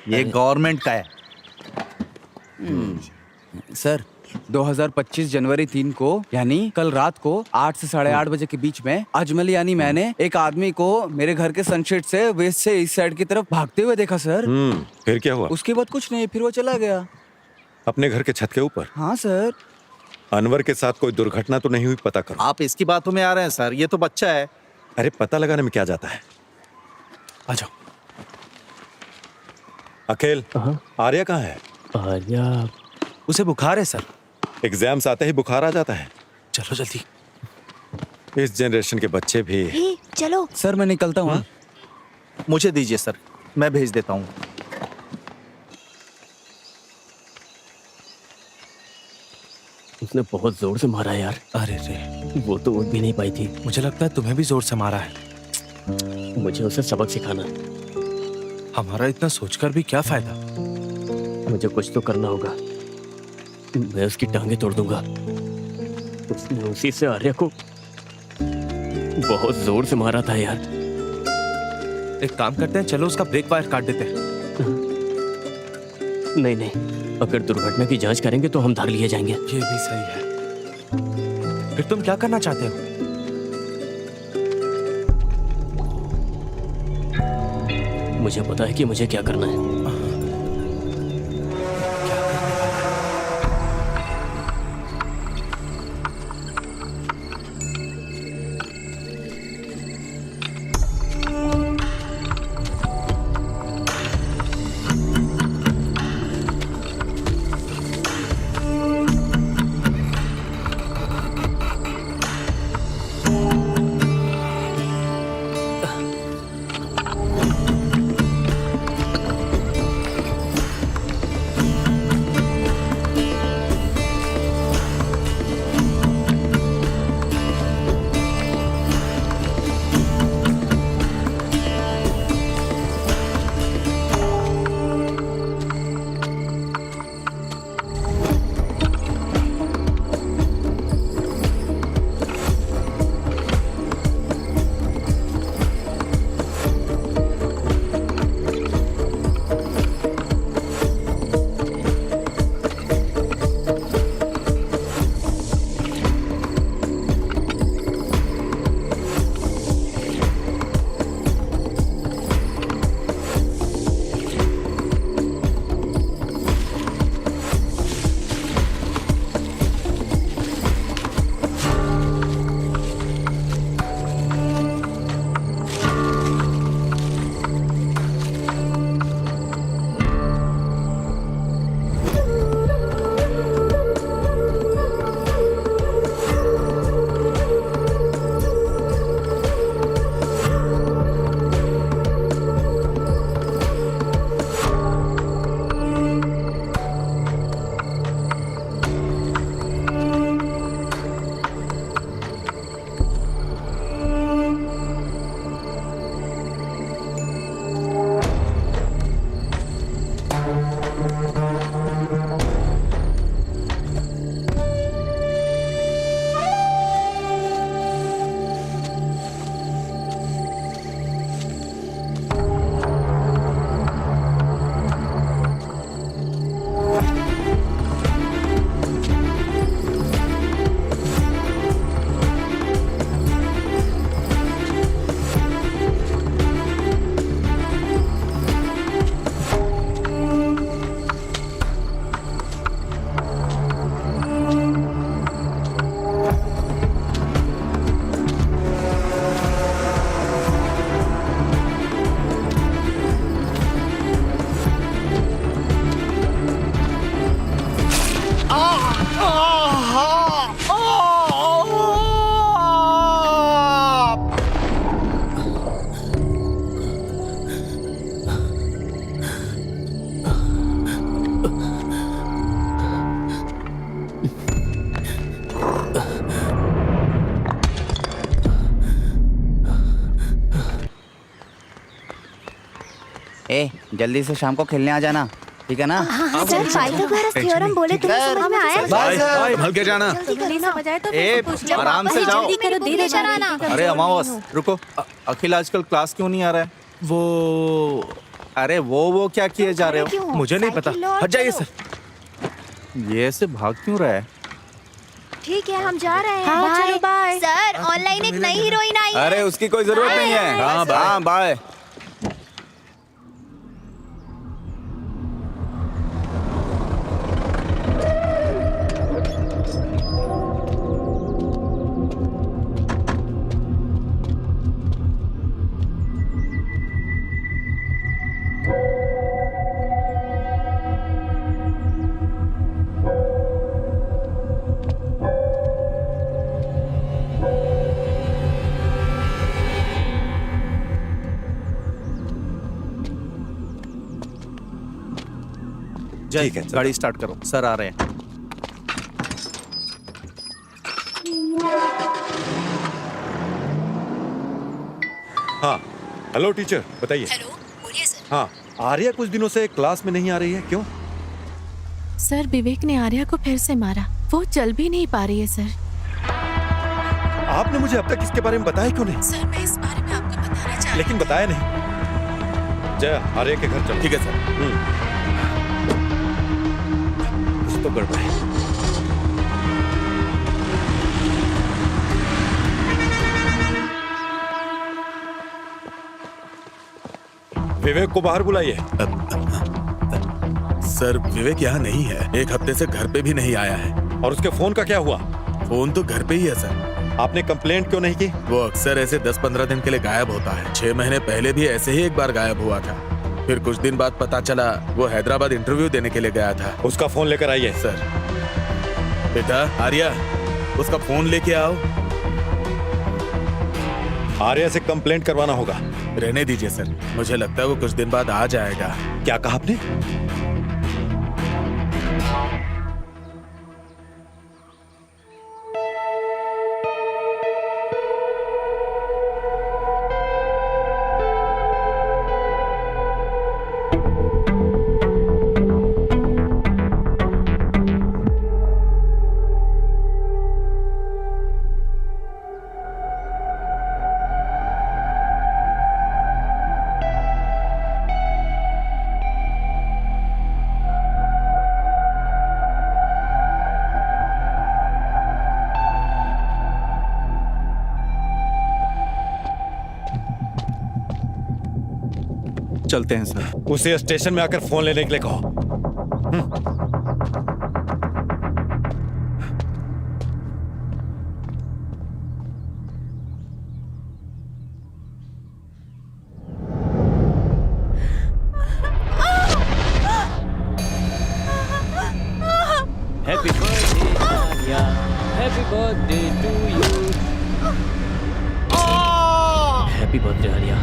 ये गवर्नमेंट का है। सर 2025 जनवरी 3 को यानी कल रात को 8 से 8:30 बजे के बीच में अजमल यानी मैंने एक आदमी को मेरे घर के सनसेट से वेस्ट से इस साइड की तरफ भागते हुए देखा सर। फिर क्या हुआ? उसके बाद कुछ नहीं, फिर वो चला गया। अपने घर के छत के ऊपर? हाँ सर। अनवर के साथ कोई दुर्घटना तो नहीं हुई? पता करो। आप इसकी बातों में आ रहे हैं सर, ये तो बच्चा है। अरे पता लगाने में क्या जाता है। आ जाओ। अखिल, आर्या कहाँ है? आर्या उसे बुखार है सर। एग्जाम्स आते ही बुखार आ जाता है। चलो जल्दी। इस जनरेशन के बच्चे भी। चलो सर मैं निकलता हूँ। मुझे दीजिए सर, मैं भेज देता हूँ। उसने बहुत जोर से मारा यार। अरे रे, वो तो उठ भी नहीं पाई थी। मुझे लगता है तुम्हें भी जोर से मारा है। मुझे उसे सबक सिखाना। हमारा इतना सोचकर भी क्या फायदा। मुझे कुछ तो करना होगा। मैं उसकी टांगे तोड़ दूंगा। उसने उसी से आर्या को बहुत जोर से मारा था यार। एक काम करते हैं, चलो उसका ब्रेक वायर काट देते हैं। नहीं नहीं, अगर दुर्घटना की जांच करेंगे तो हम धर लिए जाएंगे। ये भी सही है। फिर तुम क्या करना चाहते हो? मुझे पता है कि मुझे क्या करना है। ए जल्दी से शाम को खेलने आ जाना, ठीक है ना? सर पाइथागोरस थ्योरम बोले तुम्हें समझ में आया? संभल के जाना। आराम से जाओ। जल्दी करो, धीरे जाना। अरे अमावस रुको, अखिल आजकल क्लास क्यों नहीं आ रहा है? वो अरे वो क्या किए जा रहे हो? मुझे नहीं पता, हट जाइए सर। ये ऐसे भाग क्यों रहा है? ठीक है, हम जा रहे हैं। हाँ, चलो बाय। सर, ऑनलाइन एक नई हीरोइन आई है। अरे उसकी कोई जरूरत नहीं है। हाँ बाय। ठीक है, चलो। गाड़ी स्टार्ट करो, सर आ रहे हैं। हाँ, हेलो टीचर, बताइए। हेलो, बोलिए सर। हाँ, आर्या कुछ दिनों से क्लास में नहीं आ रही है, क्यों? सर, विवेक ने आर्या को फिर से मारा। वो चल भी नहीं पा रही है सर। आपने मुझे अब तक इसके बारे में बताया क्यों नहीं? सर, मैं इस बारे में आपको बताना चाहती लेकिन बताया नहीं। जय, आर्या के घर चलो। ठीक है सर। कुछ तो गड़बड़ है। विवेक को बाहर बुलाइए। सर, विवेक यहाँ नहीं है। एक हफ्ते से घर पे भी नहीं आया है। और उसके फोन का क्या हुआ? फोन तो घर पे ही है सर। आपने कंप्लेंट क्यों नहीं की? वो अक्सर ऐसे 10-15 दिन के लिए गायब होता है। 6 महीने पहले भी ऐसे ही एक बार गायब हुआ था। फिर कुछ दिन बाद पता चला वो हैदराबाद इंटरव्यू देने के लिए गया था। उसका फोन लेकर आइए। सर। बेटा आर्या, उसका फोन लेके आओ। आर्या से कंप्लेंट करवाना होगा। रहने दीजिए सर, मुझे लगता है वो कुछ दिन बाद आ जाएगा। क्या कहा आपने? चलते हैं सर। उसे स्टेशन में आकर फोन लेने के लिए कहो। Happy birthday Arya, happy birthday to you, happy birthday Arya.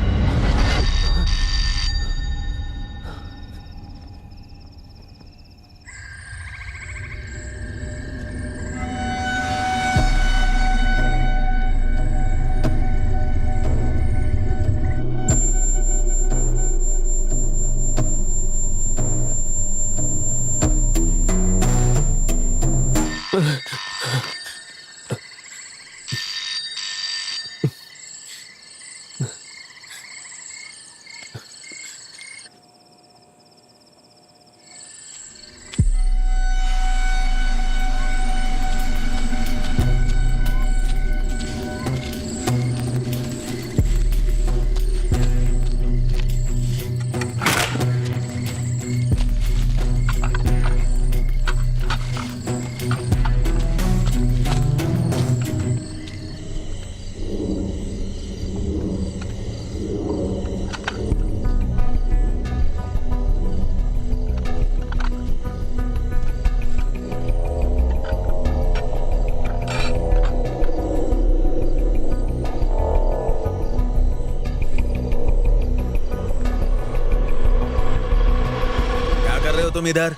तुम इधर?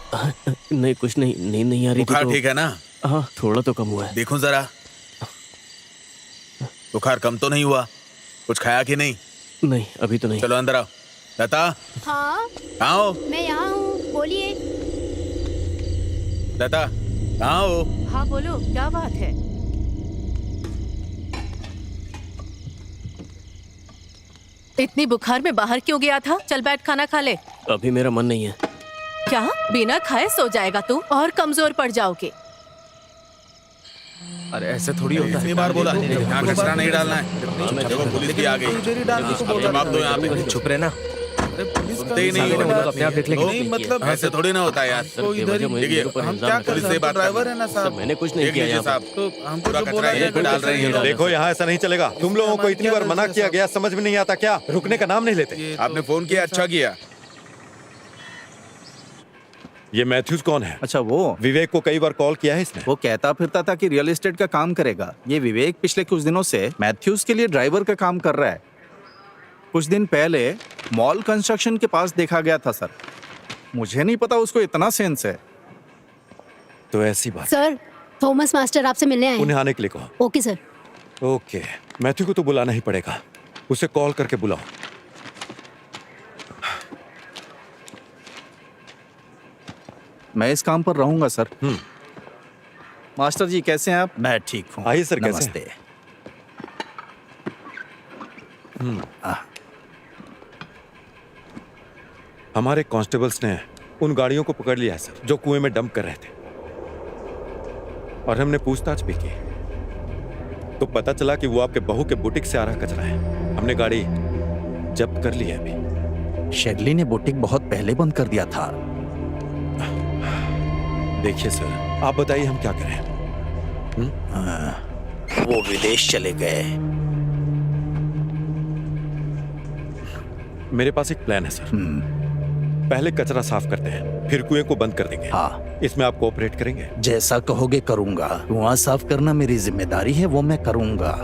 नहीं कुछ नहीं, नींद नहीं आ रही थी बुखार तो। ठीक है ना? हाँ, थोड़ा तो कम हुआ है। देखूं जरा। बुखार कम तो नहीं हुआ? कुछ खाया कि नहीं? नहीं, अभी तो नहीं। चलो अंदर आओ। लता, हाँ, कहाँ हो? मैं यहाँ हूँ, बोलिए। लता, कहाँ हो? हाँ बोलो, क्या बात है? इतनी बुखार में बाहर क्यों गया था? चल बैठ खाना खा ले। अभी मेरा मन नहीं है। क्या बिना खाए सो जाएगा तू? और कमजोर पड़ जाओगे। अरे ऐसे थोड़ी होता है। इतनी बार बोला यहाँ कचरा नहीं डालना है। देखो पुलिस भी आ गई। जवाब दो यहाँ पे। चुप रहे ना। सुनते ही नहीं हो। अपने आप देख लेंगे। नहीं मतलब ऐसे थोड़ी ना होता है यार। देखिए हम क्या पुलिस से बात ड्राइवर है ना साहब। मैंने कुछ नहीं किया यहाँ साहब। तो हम पूरा कचरा यहीं पे डाल रहे हैं। देखो यहाँ ऐसा नहीं चलेगा। तुम लोगों को इतनी बार मना किया गया, समझ में नहीं आता क्या? रुकने का नाम नहीं लेते। आपने फोन किया, अच्छा किया। ये मैथ्यूज कौन है? अच्छा वो विवेक को कई बार कॉल किया है इसने। वो कहता फिरता था कि रियल एस्टेट का काम करेगा। ये विवेक पिछले कुछ दिनों से मैथ्यूज के लिए ड्राइवर का काम कर रहा है। कुछ दिन पहले मॉल कंस्ट्रक्शन के पास देखा गया था सर। मुझे नहीं पता उसको इतना सेंस है। तो ऐसी बात। सर, थॉमस मास्टर आपसे मिलने आए उन्हें हैं। आने के लिए कहो। Okay sir. ओके, मैथ्यू को तो बुलाना ही पड़ेगा। उसे कॉल करके बुलाओ। मैं इस काम पर रहूंगा सर। मास्टर जी कैसे हैं आप? मैं ठीक हूँ। आइए सर, कैसे नमस्ते। हमारे कांस्टेबल्स ने उन गाड़ियों को पकड़ लिया है सर, जो कुएं में डंप कर रहे थे। और हमने पूछताछ भी की तो पता चला कि वो आपके बहू के बुटीक से आ रहा कचरा है। हमने गाड़ी जब्त कर ली है अभी। शेरली ने बुटीक बहुत पहले बंद कर दिया था। देखिए सर, आप बताइए हम क्या करें? वो विदेश चले गए। मेरे पास एक प्लान है सर। पहले कचरा साफ करते हैं, फिर कुएं को बंद कर देंगे। हाँ, इसमें आप कोऑपरेट करेंगे? जैसा कहोगे करूंगा। कुआं साफ करना मेरी जिम्मेदारी है, वो मैं करूंगा।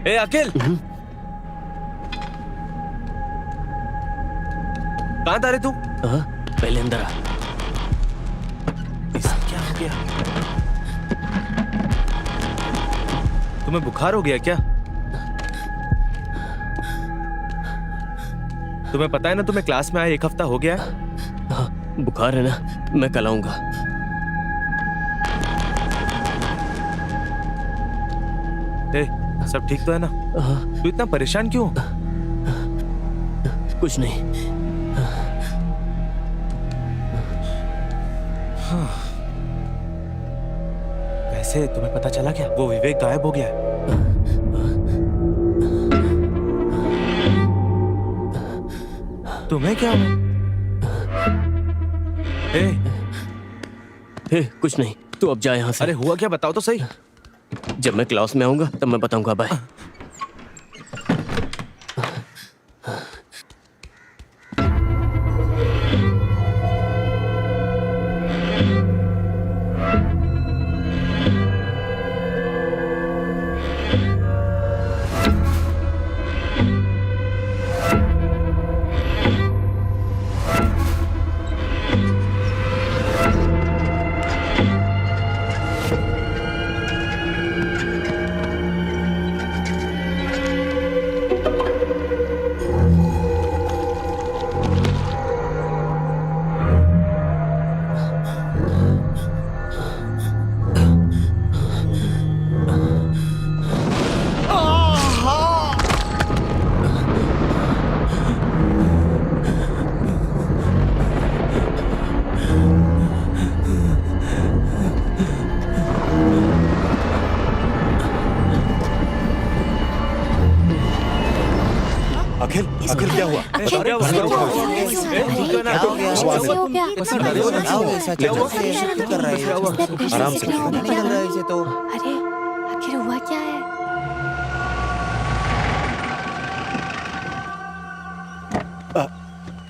ए अखिल, कहाँ था रे तू? पहले अंदर आ। क्या हो गया? तुम्हें बुखार हो गया क्या? तुम्हें पता है ना, तुम्हें क्लास में आए 1 हफ्ता हो गया है। हाँ, बुखार है ना, मैं कल आऊंगा। सब ठीक तो है ना? तू इतना परेशान क्यों? कुछ नहीं। वैसे तुम्हें पता चला क्या, वो विवेक गायब हो गया है। तुम्हें क्या हुआ? कुछ नहीं, तू अब जा यहाँ से। अरे हुआ क्या, बताओ तो सही। जब मैं क्लास में आऊंगा तब मैं बताऊंगा। बाय। आराम से अरे आखिर हुआ क्या है?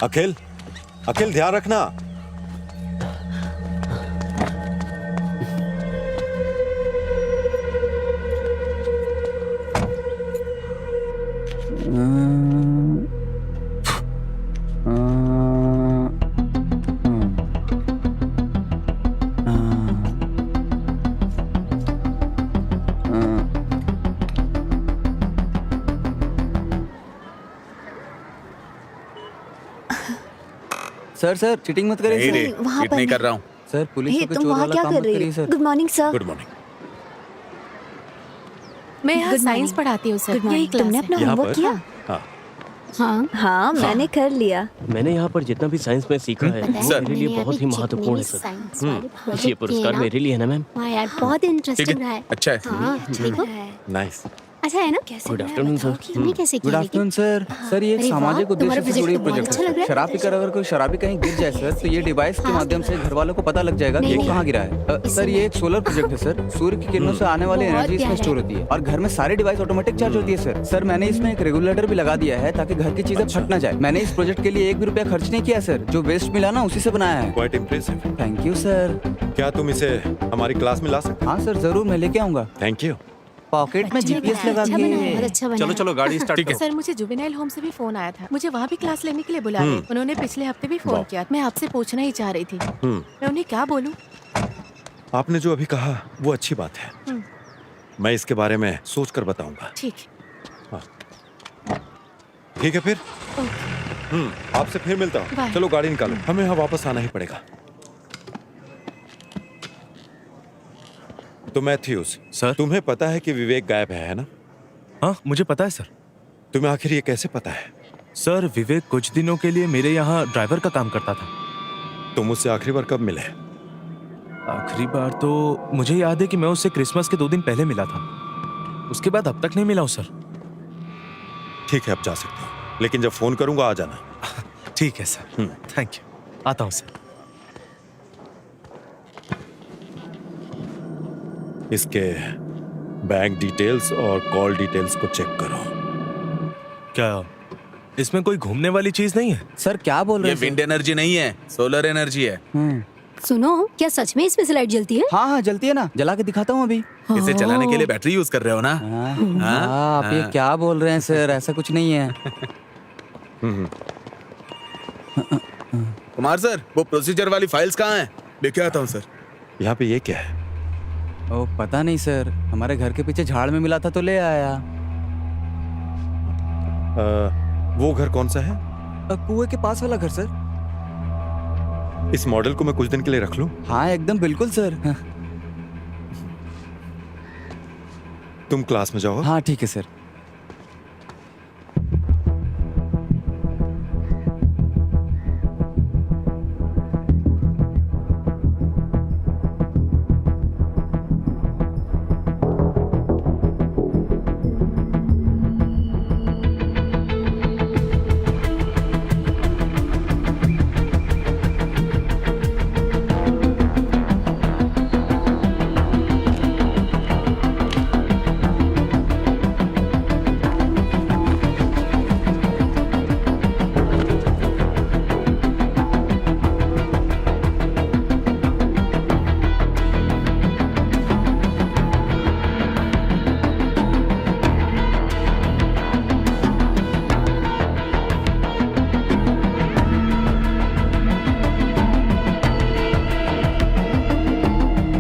अखिल, अखिल ध्यान रखना। सर चीटिंग मत करिए नहीं रे, सर। वहाँ चीट पर नहीं कर नहीं। रहा हूँ। सर पुलिस हे, को तुम चोर वहाँ वाला क्या काम कर मत रही करिए हो? Sir. Good morning sir. Good morning. मैं यहाँ Good साइंस morning. पढ़ाती हूँ सर, गुड यही मॉर्निंग। तुमने क्लास अपना है। यहाँ होमवर्क पर? किया? हाँ, हाँ हाँ मैंने कर लिया। मैंने यहाँ पर जितना भी साइंस में सीखा है वो मेरे लिए बहुत ही महत्वपूर्ण है सर। ये पुरस्कार मेरे लिए है ना मैम? हाँ यार बहुत ठीक इंटरेस्टिंग रहा है, है। अच्छा है। हाँ देखो नाइस। अच्छा है ना? Good afternoon sir. तुमने कैसे गुड किया? Afternoon sir. सर ये एक अरे वाह, सामाजिक तुम्हारा उद्देश्य से जुड़ी प्रोजेक्ट तो बहुत प्रोजेक्ट अच्छा लग रहा है। है। शराब पीकर अगर कोई शराबी कहीं गिर जाए सर तो ये डिवाइस के माध्यम से घर वालों को पता लग जाएगा कि नहीं, वो नहीं। कहाँ गिरा है। सर ये एक सोलर प्रोजेक्ट है सर। सूर्य की किरणों से आने वाली बहुत एनर्जी इसमें प्यारा स्टोर है। होती है और घर में सारी डिवाइस ऑटोमेटिक चार्ज होती है सर। सर मैंने इसमें एक रेगुलेटर भी लगा दिया है ताकि घर की चीजें फट ना जाए। मैंने इस प्रोजेक्ट के लिए 1 भी रुपया खर्च नहीं किया सर। जो वेस्ट मिला ना उसी से बनाया है। Quite impressive. Thank you sir. क्या तुम इसे हमारी क्लास में ला सकते? हाँ सर जरूर मैं लेके आऊंगा। Thank you. पॉकेट में जीपीएस लगा अच्छा बना है, बहुत के। अच्छा बना चलो है। चलो गाड़ी स्टार्ट करो। सर मुझे जुवेनाइल होम से भी फोन आया था, मुझे वहाँ भी क्लास लेने के लिए बुला रहे। उन्होंने पिछले हफ्ते भी फोन वाह। किया। मैं आपसे पूछना ही चाह रही थी, मैं उन्हें क्या बोलूँ? आपने जो अभी कहा वो अच्छी बात है। मैं इसके बारे में सोच कर बताऊंगा। ठीक है। ठीक है फिर। आपसे फिर मिलता हूँ। बाय। चलो गाड़ी निकालो, हमें यहाँ वापस आना ही पड़ेगा। तो मैथ्यूस सर? तुम्हें पता है कि विवेक गायब है ना? हाँ मुझे पता है सर। तुम्हें आखिर ये कैसे पता है? सर विवेक कुछ दिनों के लिए मेरे यहाँ ड्राइवर का काम करता था। तुम उससे आखिरी बार कब मिले? आखिरी बार तो मुझे याद है कि मैं उससे क्रिसमस के 2 दिन पहले मिला था। उसके बाद अब तक नहीं मिला हूँ सर। ठीक है, अब जा सकते हो, लेकिन जब फोन करूंगा आ जाना। ठीक है सर, थैंक यू। आता हूँ सर। इसके बैंक डिटेल्स और कॉल डिटेल्स को चेक करो। क्या इसमें कोई घूमने वाली चीज नहीं है? सर क्या बोल रहे ये हैं विंड एनर्जी नहीं है, सोलर एनर्जी है। सुनो, क्या सच में इसमें से लाइट जलती है? हाँ हाँ जलती है ना, जला के दिखाता हूँ अभी। इसे चलाने के लिए बैटरी यूज कर रहे हो ना? आप ये क्या बोल रहे हैं सर, ऐसा कुछ नहीं है। कुमार सर, वो प्रोसीजर वाली फाइल्स कहाँ हैं? लेके आता हूँ सर। यहाँ पे ये क्या है? ओ पता नहीं सर, हमारे घर के पीछे झाड़ में मिला था तो ले आया। वो घर कौन सा है? कुएं के पास वाला घर सर। इस मॉडल को मैं कुछ दिन के लिए रख लूं? हाँ एकदम बिल्कुल सर। तुम क्लास में जाओ। हाँ ठीक है सर।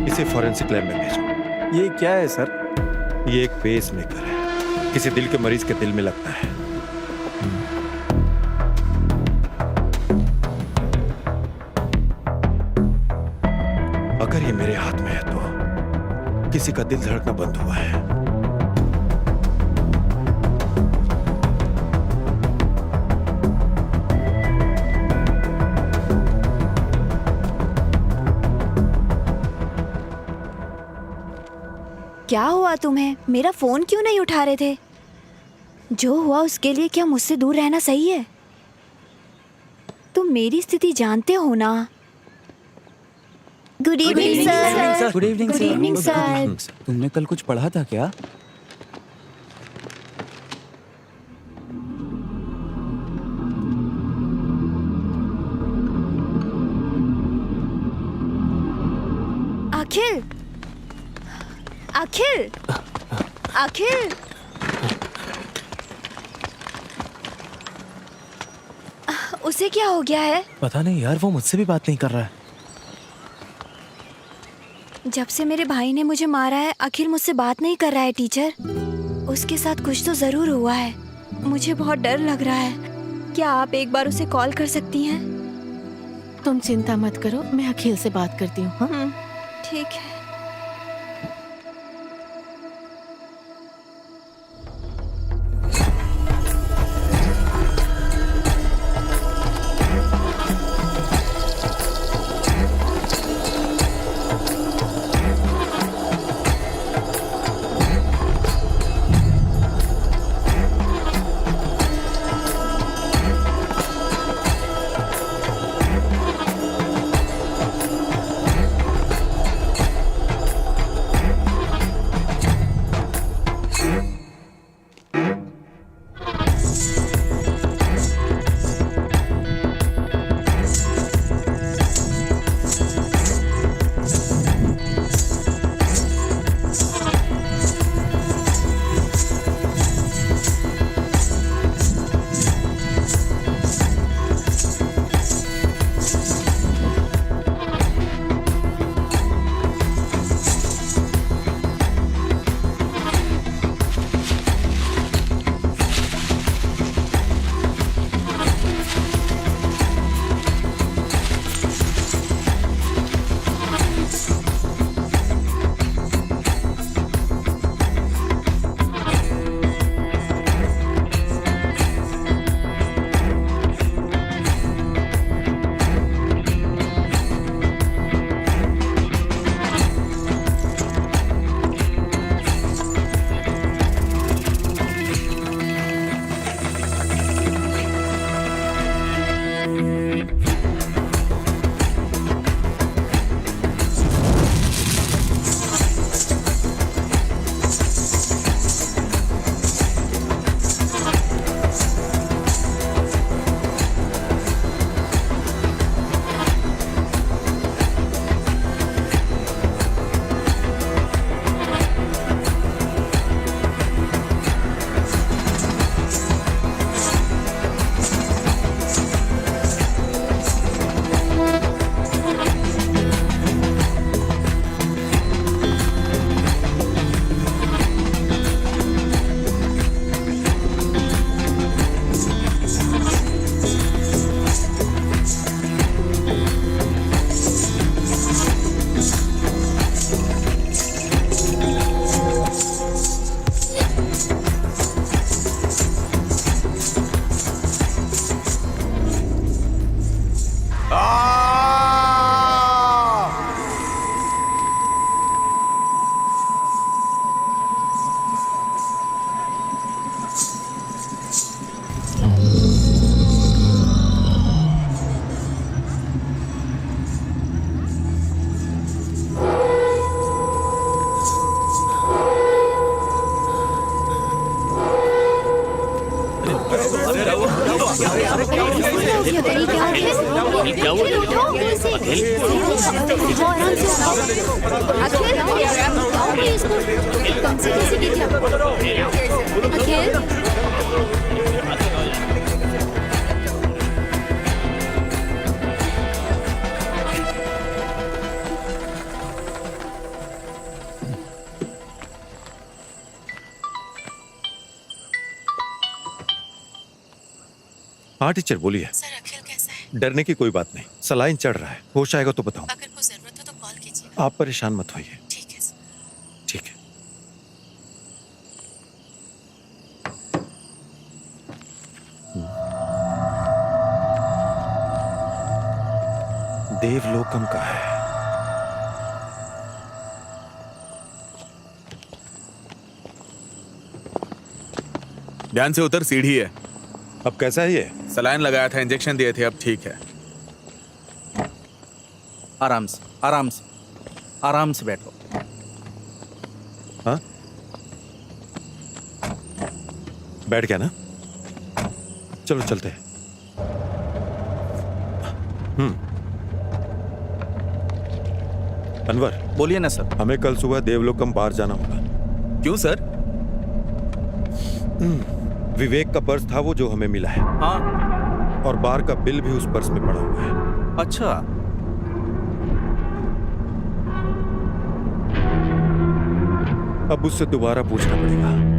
इसे फॉरेंसिक लैब में भेजो। ये क्या है सर? ये एक पेस मेकर है, किसी दिल के मरीज के दिल में लगता है। अगर ये मेरे हाथ में है तो किसी का दिल धड़कना बंद हुआ है। क्या हुआ तुम्हें? मेरा फोन क्यों नहीं उठा रहे थे? जो हुआ उसके लिए क्या मुझसे दूर रहना सही है? तुम मेरी स्थिति जानते हो ना। Good evening sir. Good evening good evening sir. तुमने कल कुछ पढ़ा था क्या? अखिल, अखिल, अखिल, उसे क्या हो गया है? पता नहीं यार, वो मुझसे भी बात नहीं कर रहा है। जब से मेरे भाई ने मुझे मारा है अखिल मुझसे बात नहीं कर रहा है टीचर। उसके साथ कुछ तो जरूर हुआ है। मुझे बहुत डर लग रहा है। क्या आप एक बार उसे कॉल कर सकती हैं? तुम चिंता मत करो, मैं अखिल से बात करती हूँ। हाँ? ठीक है। हाँ टीचर बोलिए। सर अखिल कैसा है? डरने की कोई बात नहीं, सलाइन चढ़ रहा है, होश आएगा तो बताऊं। अगर कोई जरूरत हो तो कॉल कीजिए। आप परेशान मत होइए। ठीक है सर। ठीक है। देवलोकम का है। ध्यान से उतर, सीढ़ी है। अब कैसा है ये? सलाइन लगाया था, इंजेक्शन दिए थे, अब ठीक है। आराम से, आराम से, आराम से बैठो। हाँ, बैठ गया ना? चलो चलते हैं। अनवर, बोलिए ना सर। हमें कल सुबह देवलोकम बार जाना होगा। क्यों सर? विवेक का पर्स था वो जो हमें मिला है, हाँ। और बार का बिल भी उस पर्स में पड़ा हुआ है। अच्छा, अब उससे दोबारा पूछना पड़ेगा।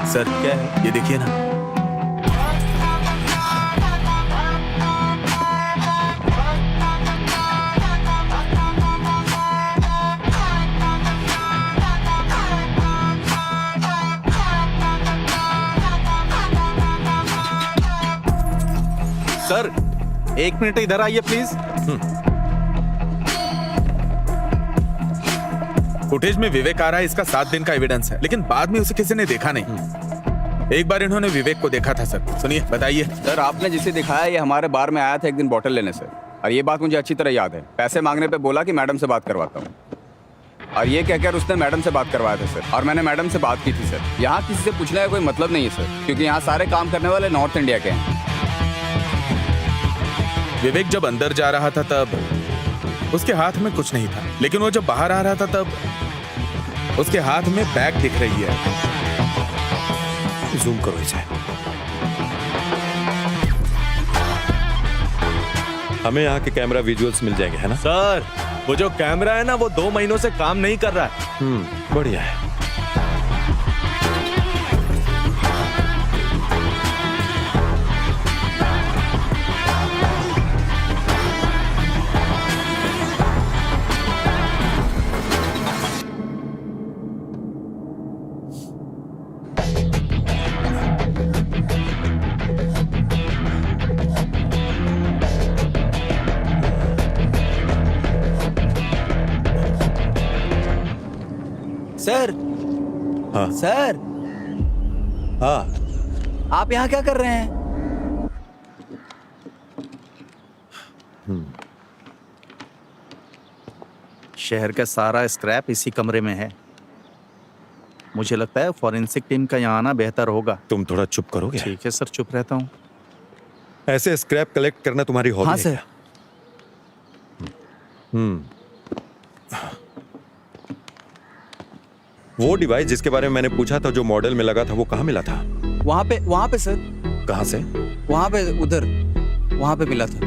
सर क्या है ये देखिए ना। सर 1 मिनट इधर आइए प्लीज। फुटेज में विवेक आ रहा है, इसका 7 दिन का एविडेंस है, लेकिन बाद में उसे किसी ने देखा नहीं। एक बार इन्होंने विवेक को देखा था सर। सुनिए, बताइए। सर आपने जिसे दिखाया ये हमारे बार में आया था एक दिन बॉटल लेने सर, और ये बात मुझे अच्छी तरह याद है। पैसे मांगने पे बोला कि मैडम से बात करवाता हूँ, और ये कहकर उसने मैडम से बात करवाया था सर, और मैंने मैडम से बात की थी सर। यहाँ किसी से पूछने का कोई मतलब नहीं है सर, क्योंकि यहाँ सारे काम करने वाले नॉर्थ इंडिया के हैं। विवेक जब अंदर जा रहा था तब उसके हाथ में कुछ नहीं था, लेकिन वो जब बाहर आ रहा था तब उसके हाथ में बैग दिख रही है। जूम करो इसे। हमें यहाँ के कैमरा विजुअल्स मिल जाएंगे, है ना? सर वो जो कैमरा है ना वो 2 महीनों से काम नहीं कर रहा है। बढ़िया है। सर। हाँ सर। हाँ, आप यहाँ क्या कर रहे हैं? शहर का सारा स्क्रैप इसी कमरे में है। मुझे लगता है फॉरेंसिक टीम का यहाँ आना बेहतर होगा। तुम थोड़ा चुप करोगे? ठीक है सर, चुप रहता हूँ। ऐसे स्क्रैप कलेक्ट करना तुम्हारी हॉबी हाँ है सर। क्या? वो डिवाइस जिसके बारे में मैंने पूछा था, जो मॉडल में लगा था, वो कहाँ मिला था? वहाँ पे सर। कहाँ से? वहाँ पे, उधर वहाँ पे मिला था।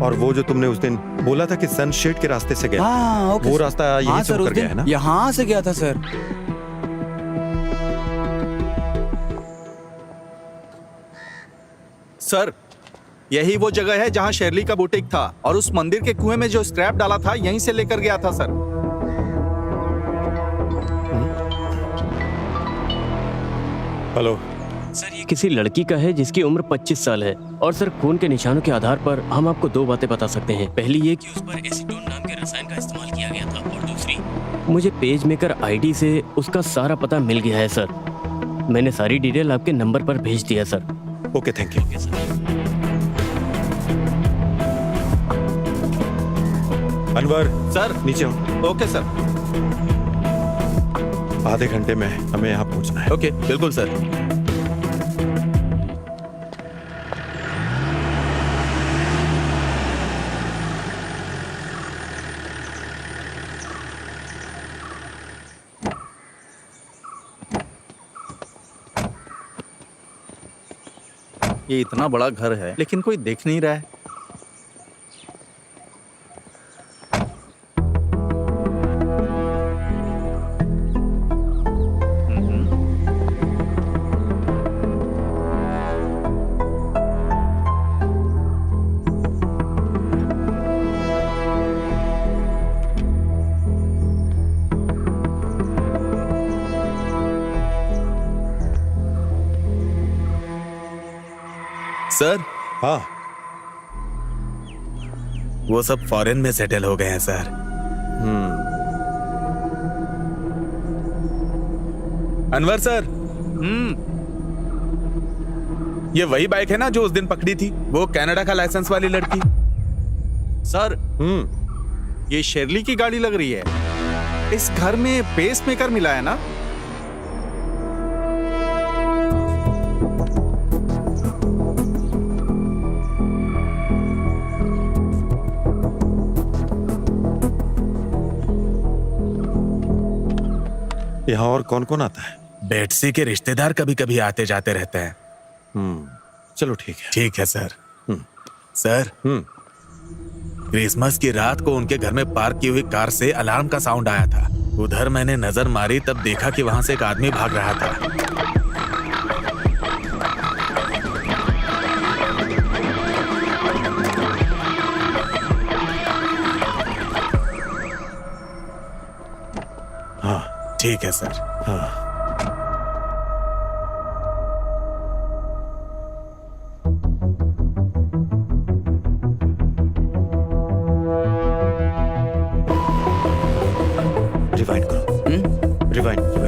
और वो जो तुमने उस दिन बोला था कि सनशेड के रास्ते से गया, हाँ, वो रास्ता यहीं से होकर गया है ना? यहाँ से गया था सर। सर यही वो जगह है जहाँ शेरली का बुटीक था, और उस मंदिर के कुएं में जो स्क्रैप डाला था यहीं से लेकर गया था सर। हेलो सर, ये किसी लड़की का है जिसकी उम्र 25 साल है, और सर खून के निशानों के आधार पर हम आपको 2 बातें बता सकते हैं। पहली ये कि उस पर एसीटोन नाम के रसायन का इस्तेमाल किया गया था, और दूसरी मुझे पेज मेकर आईडी से उसका सारा पता मिल गया है सर। मैंने सारी डिटेल आपके नंबर पर भेज दिया sir. Okay, thank you. Anwar sir नीचे हो। Okay sir. आधे घंटे में हमें यहाँ पहुँचना है। ओके, बिल्कुल सर। ये इतना बड़ा घर है लेकिन कोई देख नहीं रहा है। सर हाँ, वो सब फॉरेन में सेटल हो गए हैं सर। अनवर सर, ये वही बाइक है ना जो उस दिन पकड़ी थी, वो कनाडा का लाइसेंस वाली लड़की? सर, ये शेरली की गाड़ी लग रही है। इस घर में पेस मेकर मिला है ना? यहाँ और कौन कौन आता है? बेटसी के रिश्तेदार कभी कभी आते जाते रहते हैं। चलो ठीक है। ठीक है सर। सर, क्रिसमस की रात को उनके घर में पार्क की हुई कार से अलार्म का साउंड आया था। उधर मैंने नजर मारी, तब देखा कि वहां से एक आदमी भाग रहा था। हाँ ठीक है सर। हाँ, रिवाइंड करो। रिवाइंड करो।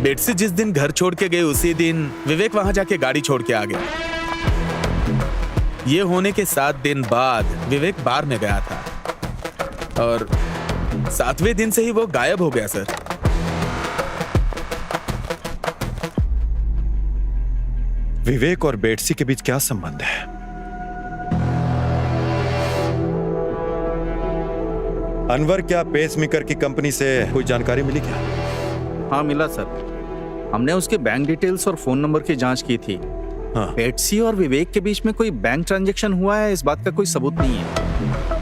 बेटसी जिस दिन घर छोड़ के गए उसी दिन विवेक वहां जाके गाड़ी छोड़ के आ गया। ये होने के 7 दिन बाद विवेक बार में गया था और 7वें दिन से ही वो गायब हो गया सर। विवेक और बेटसी के बीच क्या संबंध है? अनवर, क्या पेसमेकर की कंपनी से कोई जानकारी मिली क्या? हाँ मिला सर। हमने उसके बैंक डिटेल्स और फोन नंबर की जांच की थी। हाँ। बेटसी और विवेक के बीच में कोई बैंक ट्रांजैक्शन हुआ है, इस बात का कोई सबूत नहीं है।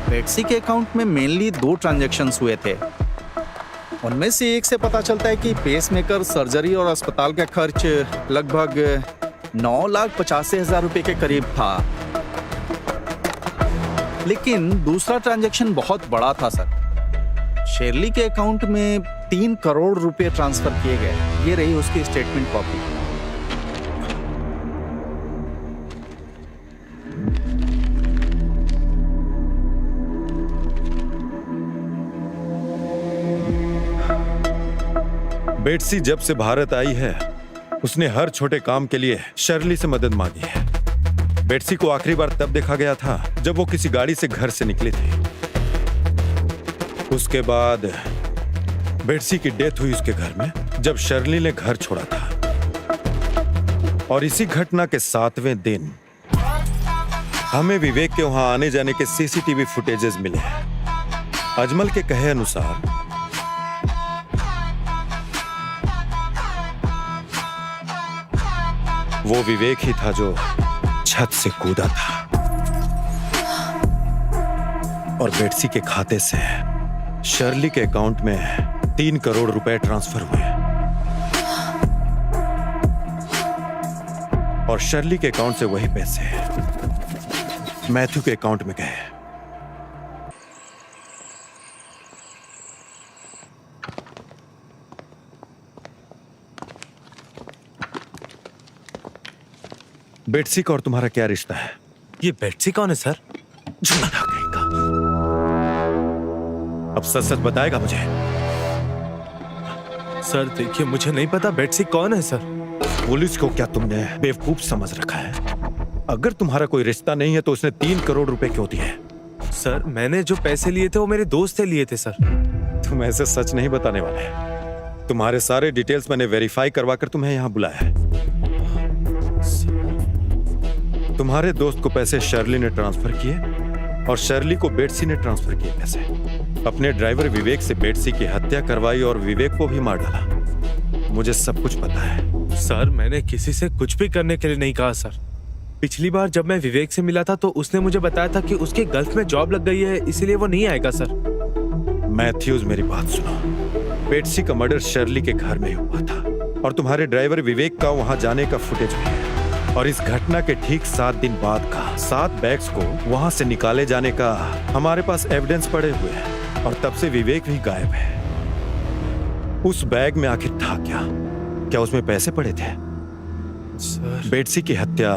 बेटसी के अकाउंट में मेनली 2 ट्रांजैक्शंस हुए थे। उनमें से एक से पता चलता है कि पेसमेकर, सर्जरी और अस्पताल का खर्च लगभग 9,85,000 रुपए के करीब था। लेकिन दूसरा ट्रांजैक्शन बहुत बड़ा था सर। शेरली के अकाउंट में 3 करोड़ रुपए ट्रांसफर किए गए। ये रही उसकी स्टेटमेंट कॉपी। बेटसी जब से भारत आई है, उसने हर छोटे काम के लिए शर्ली से मदद मांगी है। बेटसी को आखिरी बार तब देखा गया था जब वो किसी गाड़ी से घर से निकली थी। उसके बाद बेटसी की डेथ हुई उसके घर में जब शर्ली ने घर छोड़ा था। और इसी घटना के 7वें दिन हमें विवेक के वहां आने जाने के सीसीटीवी फुटेजेस मिले हैं। अजमल के कहे अनुसार वो विवेक ही था जो छत से कूदा था और बेटसी के खाते से शर्ली के अकाउंट में 3 करोड़ रुपए ट्रांसफर हुए और शर्ली के अकाउंट से वही पैसे मैथ्यू के अकाउंट में गए। बेटसी का और तुम्हारा क्या रिश्ता है? ये बेटसी कौन है सर? अब सच सच बताएगा मुझे? सर देखिए, मुझे नहीं पता बेटसी कौन है सर। पुलिस को क्या तुमने बेवकूफ समझ रखा है? अगर तुम्हारा कोई रिश्ता नहीं है तो उसने 3 करोड़ रुपए क्यों दिए? सर मैंने जो पैसे लिए थे वो मेरे दोस्त से लिए थे सर। तुम ऐसे सच नहीं बताने वाले। तुम्हारे सारे डिटेल्स मैंने वेरीफाई करवा कर तुम्हें यहाँ बुलाया है। तुम्हारे दोस्त को पैसे शर्ली ने ट्रांसफर किए और शर्ली को बेटसी ने ट्रांसफर किए पैसे। अपने ड्राइवर विवेक से बेटसी की हत्या करवाई और विवेक को भी मार डाला। मुझे सब कुछ पता है। सर मैंने किसी से कुछ भी करने के लिए नहीं कहा सर। पिछली बार जब मैं विवेक से मिला था तो उसने मुझे बताया था कि उसके गल्फ में जॉब लग गई है, इसीलिए वो नहीं आएगा सर। मैथ्यूज, मेरी बात सुनो। बेट्सी का मर्डर शर्ली के घर में हुआ था और तुम्हारे ड्राइवर विवेक का वहां जाने का फुटेज भी है। और इस घटना के ठीक 7 दिन बाद का 7 बैग्स को वहां से निकाले जाने का हमारे पास एविडेंस पड़े हुए हैं। और तब से विवेक भी गायब है। उस बैग में आखिर था क्या? क्या उसमें पैसे पड़े थे? सर, बेट्सी की हत्या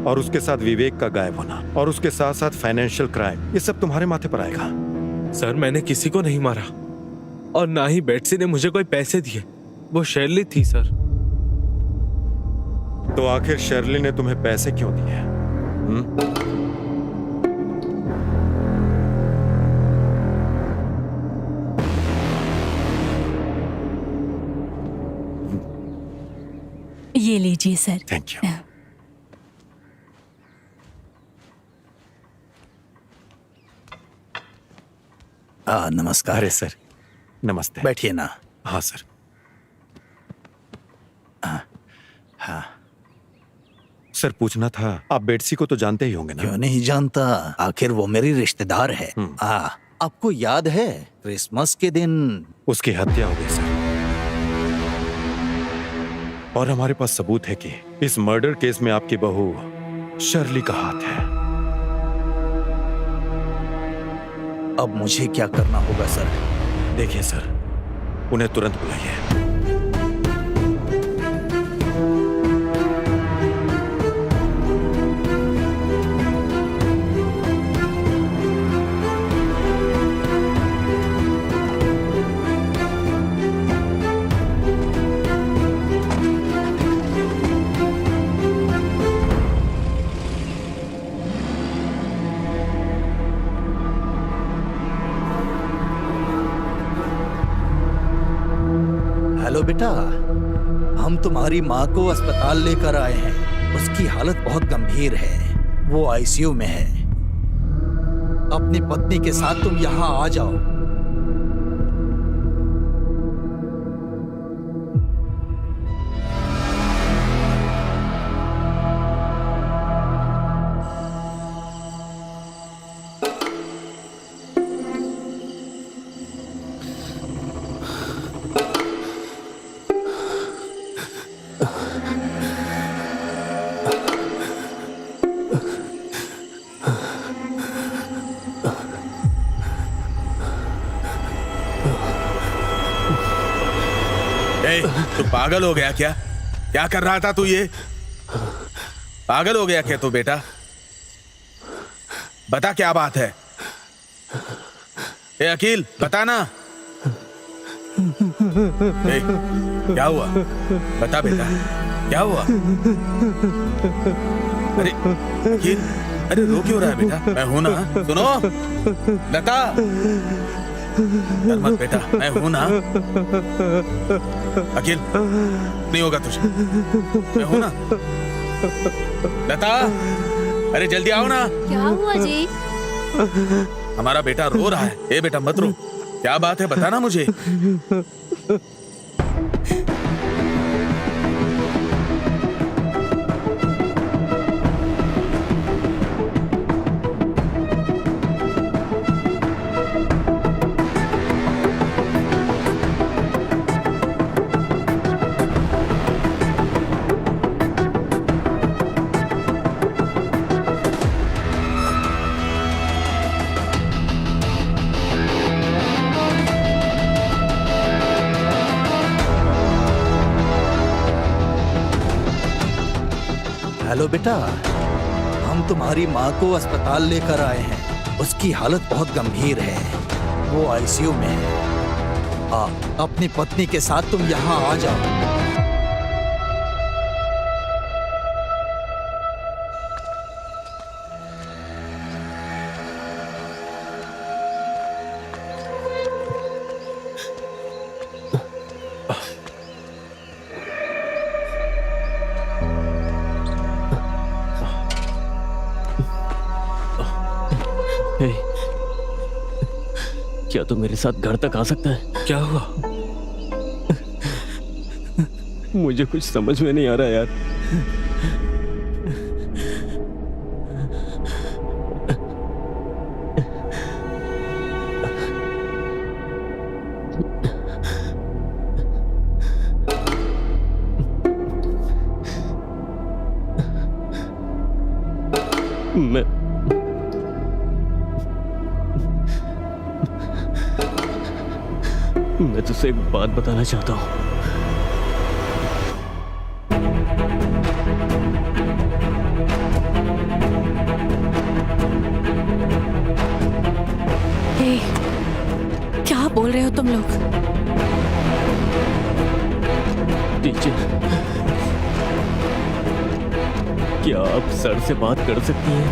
और उसके साथ विवेक का गायब होना और उसके साथ साथ फाइनेंशियल क्राइम, ये सब तुम्हारे माथे पर आएगा। सर मैंने किसी को नहीं मारा और ना ही बेट्सी ने मुझे कोई पैसे दिए। वो शर्ली थी सर। तो आखिर शर्ली ने तुम्हें पैसे क्यों दिए? ये लीजिए सर। Thank you. नमस्कार। अरे सर, नमस्ते। बैठिए ना। हाँ सर। हाँ, सर पूछना था, आप बेट्सी को तो जानते ही होंगे ना? क्यों नहीं जानता, आखिर वो मेरी रिश्तेदार है। आपको याद है क्रिसमस के दिन उसकी हत्या हो गई सर। और हमारे पास सबूत है कि इस मर्डर केस में आपकी बहू शर्ली का हाथ है। अब मुझे क्या करना होगा सर? देखिए सर, उन्हें तुरंत बुलाइए। हेलो बेटा, हम तुम्हारी माँ को अस्पताल लेकर आए हैं। उसकी हालत बहुत गंभीर है, वो आईसीयू में है। अपनी पत्नी के साथ तुम यहाँ आ जाओ। तू पागल हो गया क्या? क्या कर रहा था तू? ये पागल हो गया क्या तू बेटा? बता क्या बात है? ए अकील, बता ना। क्या हुआ? बता बेटा, क्या हुआ? अरे अकील, अरे रो क्यों रहा है बेटा? मैं हूं ना, सुनो लता। डर मत बेटा, मैं हूं ना। अकील, नहीं होगा तुझे, मैं हूं ना। लता, अरे जल्दी आओ ना। क्या हुआ जी? हमारा बेटा रो रहा है। ए बेटा मत रो, क्या बात है बता ना मुझे। हेलो बेटा, हम तुम्हारी माँ को अस्पताल लेकर आए हैं। उसकी हालत बहुत गंभीर है, वो आईसीयू में है। अपनी पत्नी के साथ तुम यहाँ आ जाओ। क्या तू मेरे साथ घर तक आ सकता है? क्या हुआ? मुझे कुछ समझ में नहीं आ रहा यार। मैं तुझसे एक बात बताना चाहता हूँ। क्या बोल रहे हो तुम लोग? टीचर, क्या आप सर से बात कर सकती हैं?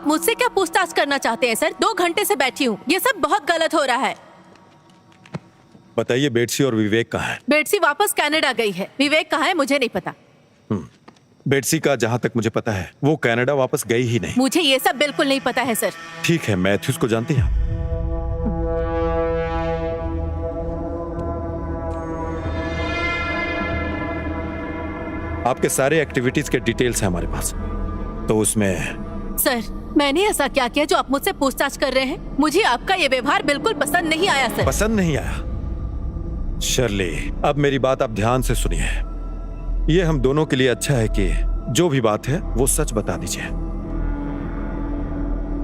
मुझसे क्या पूछताछ करना चाहते हैं सर? 2 घंटे से बैठी हूँ, ये सब बहुत गलत हो रहा है। बताइए बेटसी और विवेक कहाँ है? बेटसी वापस कनाडा गई है, विवेक कहाँ है मुझे नहीं पता। बेटसी का जहाँ तक मुझे पता है वो कनाडा वापस गई ही नहीं। मुझे ये सब बिल्कुल नहीं पता है सर। ठीक है, मैथ्यूज को जानती हैं? आपके सारे एक्टिविटीज के डिटेल्स हैं हमारे पास, तो उसमें सर मैंने ऐसा क्या किया जो आप मुझसे पूछताछ कर रहे हैं? मुझे आपका ये व्यवहार बिल्कुल पसंद नहीं आया सर। पसंद नहीं आया? शर्ली, अब मेरी बात आप ध्यान से सुनिए। ये हम दोनों के लिए अच्छा है कि जो भी बात है वो सच बता दीजिए।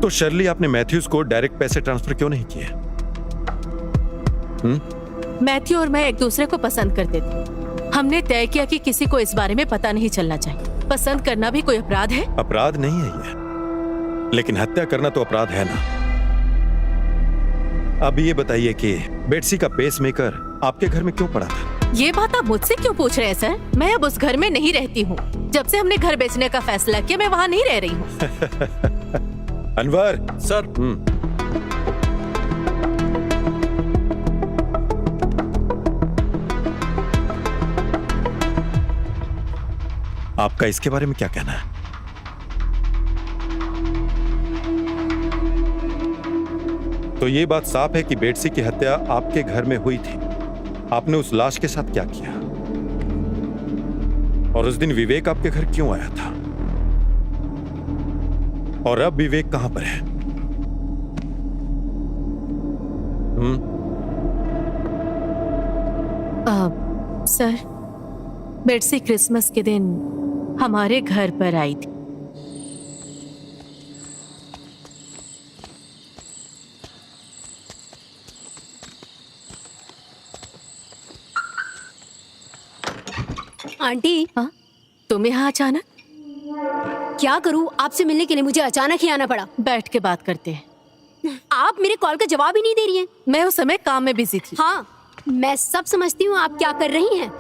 तो शर्ली, आपने मैथ्यूज को डायरेक्ट पैसे ट्रांसफर क्यों नहीं किए? मैथ्यू और मैं एक दूसरे को पसंद करते थे। हमने तय किया कि किसी को इस बारे में पता नहीं चलना चाहिए। पसंद करना भी कोई अपराध है? अपराध नहीं है ये, लेकिन हत्या करना तो अपराध है ना। अब ये बताइए कि बेटसी का पेसमेकर आपके घर में क्यों पड़ा था? ये बात आप मुझसे क्यों पूछ रहे हैं सर? मैं अब उस घर में नहीं रहती हूँ। जब से हमने घर बेचने का फैसला किया मैं वहाँ नहीं रह रही हूँ। अनवर सर। आपका इसके बारे में क्या कहना है? तो ये बात साफ है कि बेटसी की हत्या आपके घर में हुई थी। आपने उस लाश के साथ क्या किया? और उस दिन विवेक आपके घर क्यों आया था? और अब विवेक कहां पर है? सर, बेटसी क्रिसमस के दिन हमारे घर पर आई थी। आंटी, हाँ? तुम यहाँ अचानक? क्या करूँ, आपसे मिलने के लिए मुझे अचानक ही आना पड़ा। बैठ के बात करते हैं। आप मेरे कॉल का जवाब ही नहीं दे रही हैं। मैं उस समय काम में बिजी थी। हाँ, मैं सब समझती हूँ आप क्या कर रही हैं।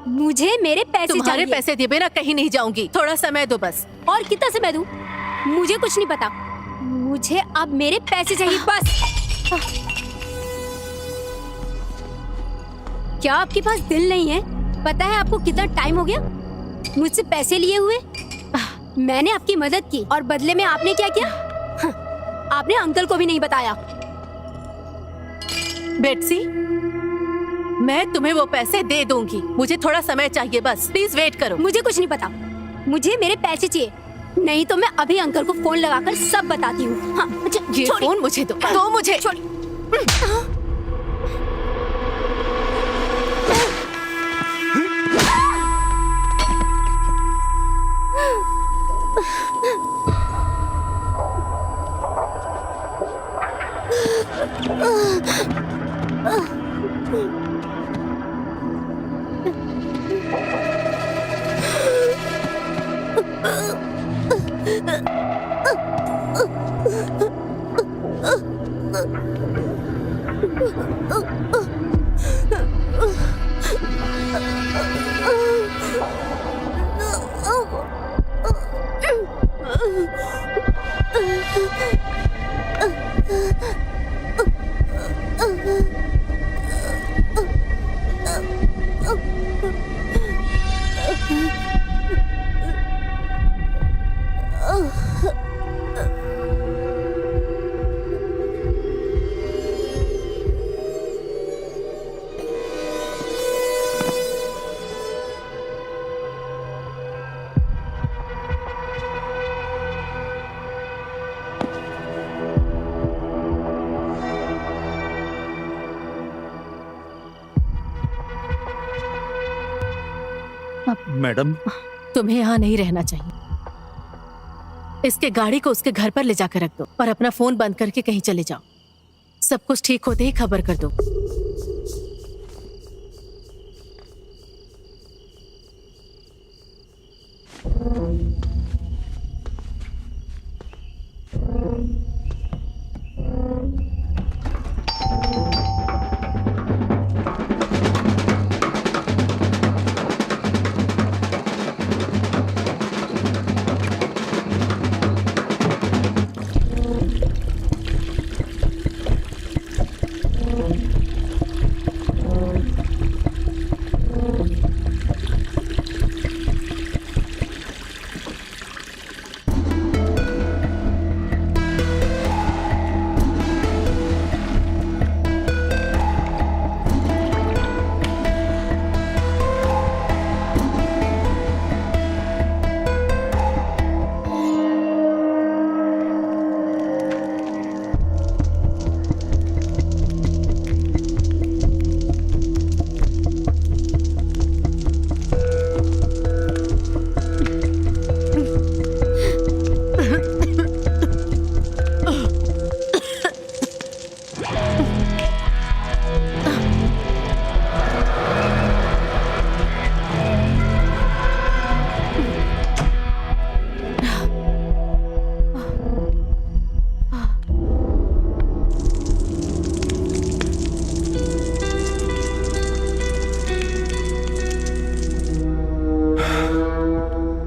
मुझे मेरे पैसे तुम्हारे चाहिए। पैसे दिए बिना कहीं नहीं जाऊंगी। थोड़ा समय दो बस। और कितना समय दूं? मुझे कुछ नहीं पता। मुझे अब मेरे पैसे चाहिए बस। क्या आपके पास दिल नहीं है? पता है आपको कितना टाइम हो गया मुझसे पैसे लिए हुए? मैंने आपकी मदद की और बदले में आपने क्या किया? आपने अंकल को भी नहीं बताया। बेटसी, मैं तुम्हें वो पैसे दे दूंगी। मुझे थोड़ा समय चाहिए बस। प्लीज वेट करो। मुझे कुछ नहीं पता। मुझे मेरे पैसे चाहिए, नहीं तो मैं अभी अंकल को फोन लगाकर सब बताती हूँ। हाँ, ये फोन मुझे दो मुझे। मैडम, तुम्हें यहाँ नहीं रहना चाहिए। इसके गाड़ी को उसके घर पर ले जाकर रख दो और अपना फोन बंद करके कहीं चले जाओ। सब कुछ ठीक होते ही खबर कर दो।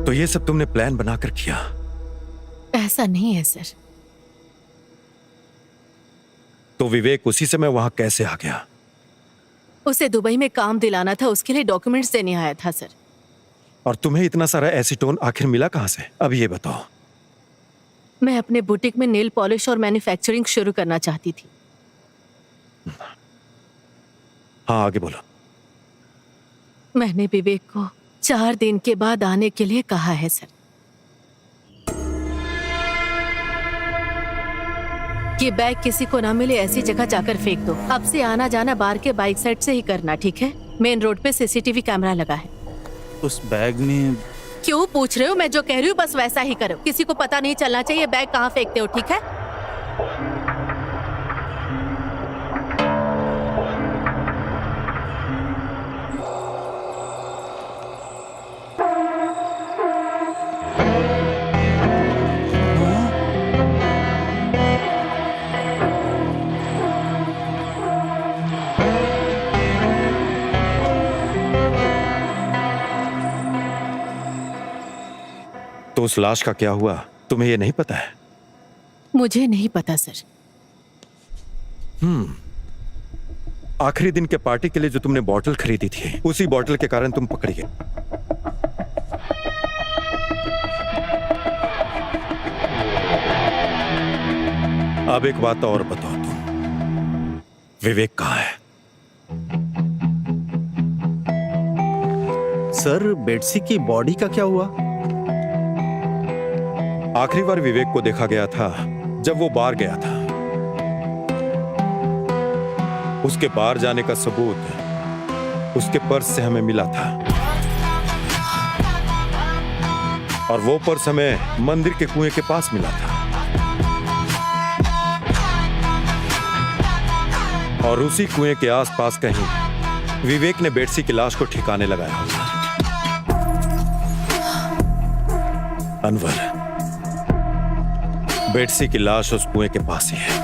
तो ये सब तुमने प्लान बनाकर किया? ऐसा नहीं है सर। तो विवेक उसी समय वहां कैसे आ गया? उसे दुबई में काम दिलाना था, उसके लिए डॉक्यूमेंट्स देने आया था सर। और तुम्हें इतना सारा एसीटोन आखिर मिला कहां से? अब ये बताओ। मैं अपने बुटीक में नेल पॉलिश और मैन्युफैक्चरिंग शुरू करना चाहती थी। हाँ, आगे बोलो। मैंने विवेक को 4 दिन के बाद आने के लिए कहा है सर। ये बैग किसी को ना मिले ऐसी जगह जाकर फेंक दो। अब से आना जाना बार के बाइक साइड से ही करना, ठीक है? मेन रोड पे सीसीटीवी कैमरा लगा है। उस बैग में क्यों पूछ रहे हो? मैं जो कह रही हूँ बस वैसा ही करो। किसी को पता नहीं चलना चाहिए बैग कहाँ फेंकते हो, ठीक है? तो उस लाश का क्या हुआ, तुम्हें ये नहीं पता है? मुझे नहीं पता सर। आखिरी दिन के पार्टी के लिए जो तुमने बॉटल खरीदी थी, उसी बॉटल के कारण तुम पकड़ी गए। अब एक बात और बताओ, तुम विवेक कहाँ है? सर, बेट्सी की बॉडी का क्या हुआ? आखिरी बार विवेक को देखा गया था जब वो बार गया था। उसके बार जाने का सबूत उसके पर्स से हमें मिला था, और वो पर्स हमें मंदिर के कुएं के पास मिला था। और उसी कुएं के आसपास कहीं विवेक ने बेट्सी की लाश को ठिकाने लगाया होगा। अनवर, बेट्सी की लाश उस कुएं के पास ही है।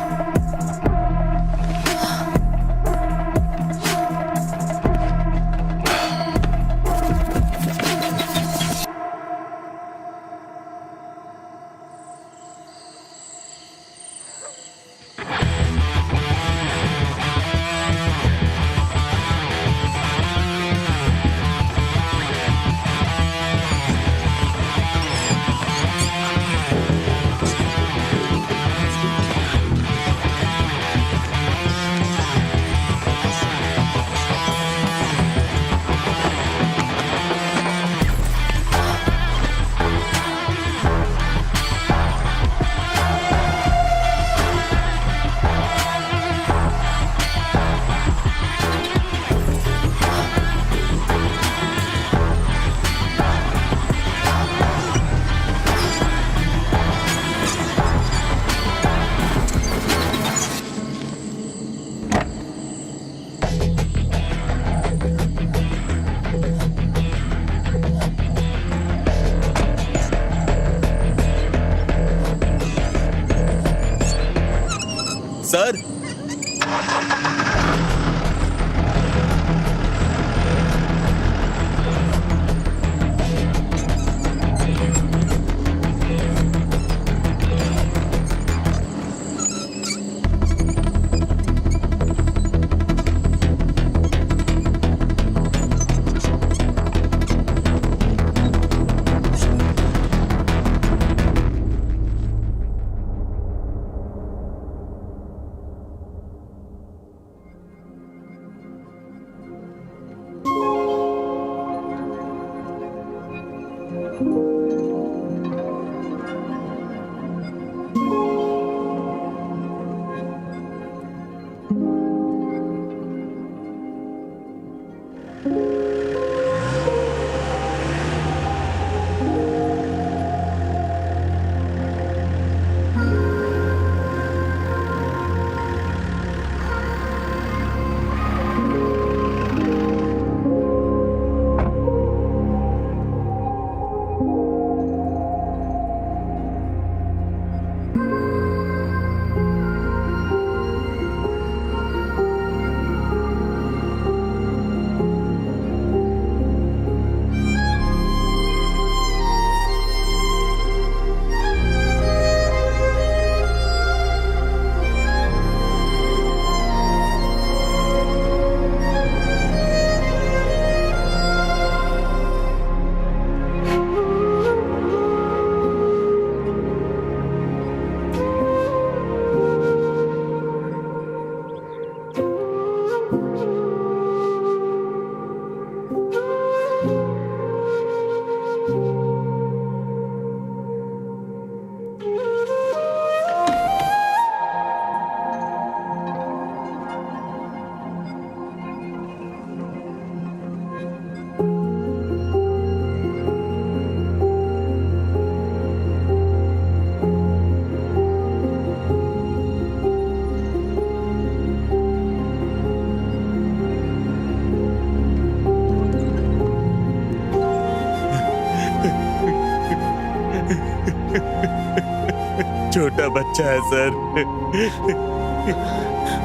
छोटा बच्चा है सर,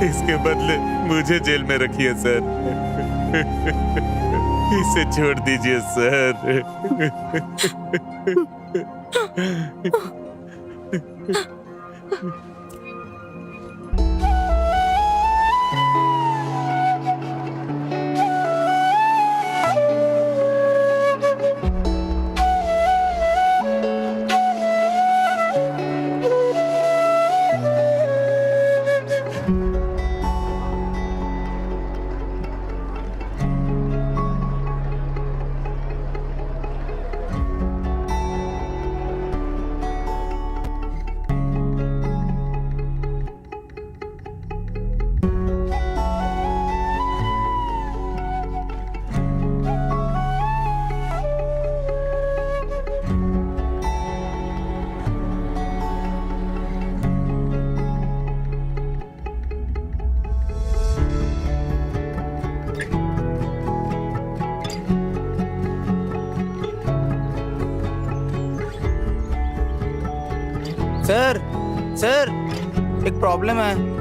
इसके बदले मुझे जेल में रखिए सर, इसे छोड़ दीजिए सर। सर सर एक प्रॉब्लम है।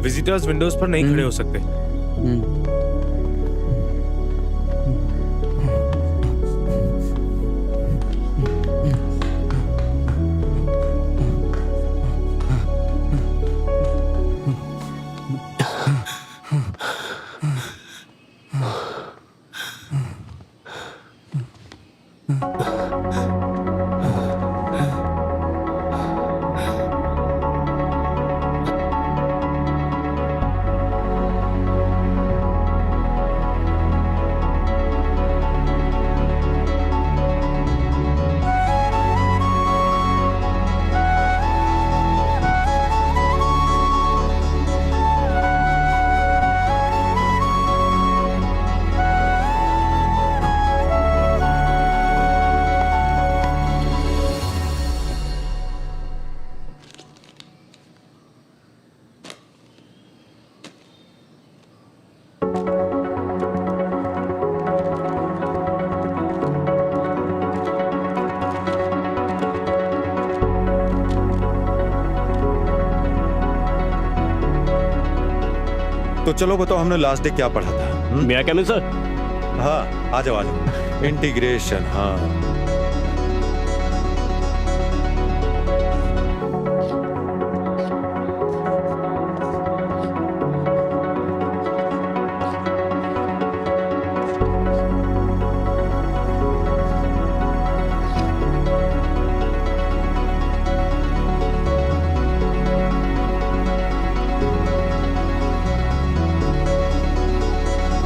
विजिटर्स विंडोज पर नहीं खड़े हो सकते। तो चलो बताओ, हमने लास्ट डे क्या पढ़ा था? मैं क्या मिल सर? हाँ, आ जाओ आ जाओ। इंटीग्रेशन, हाँ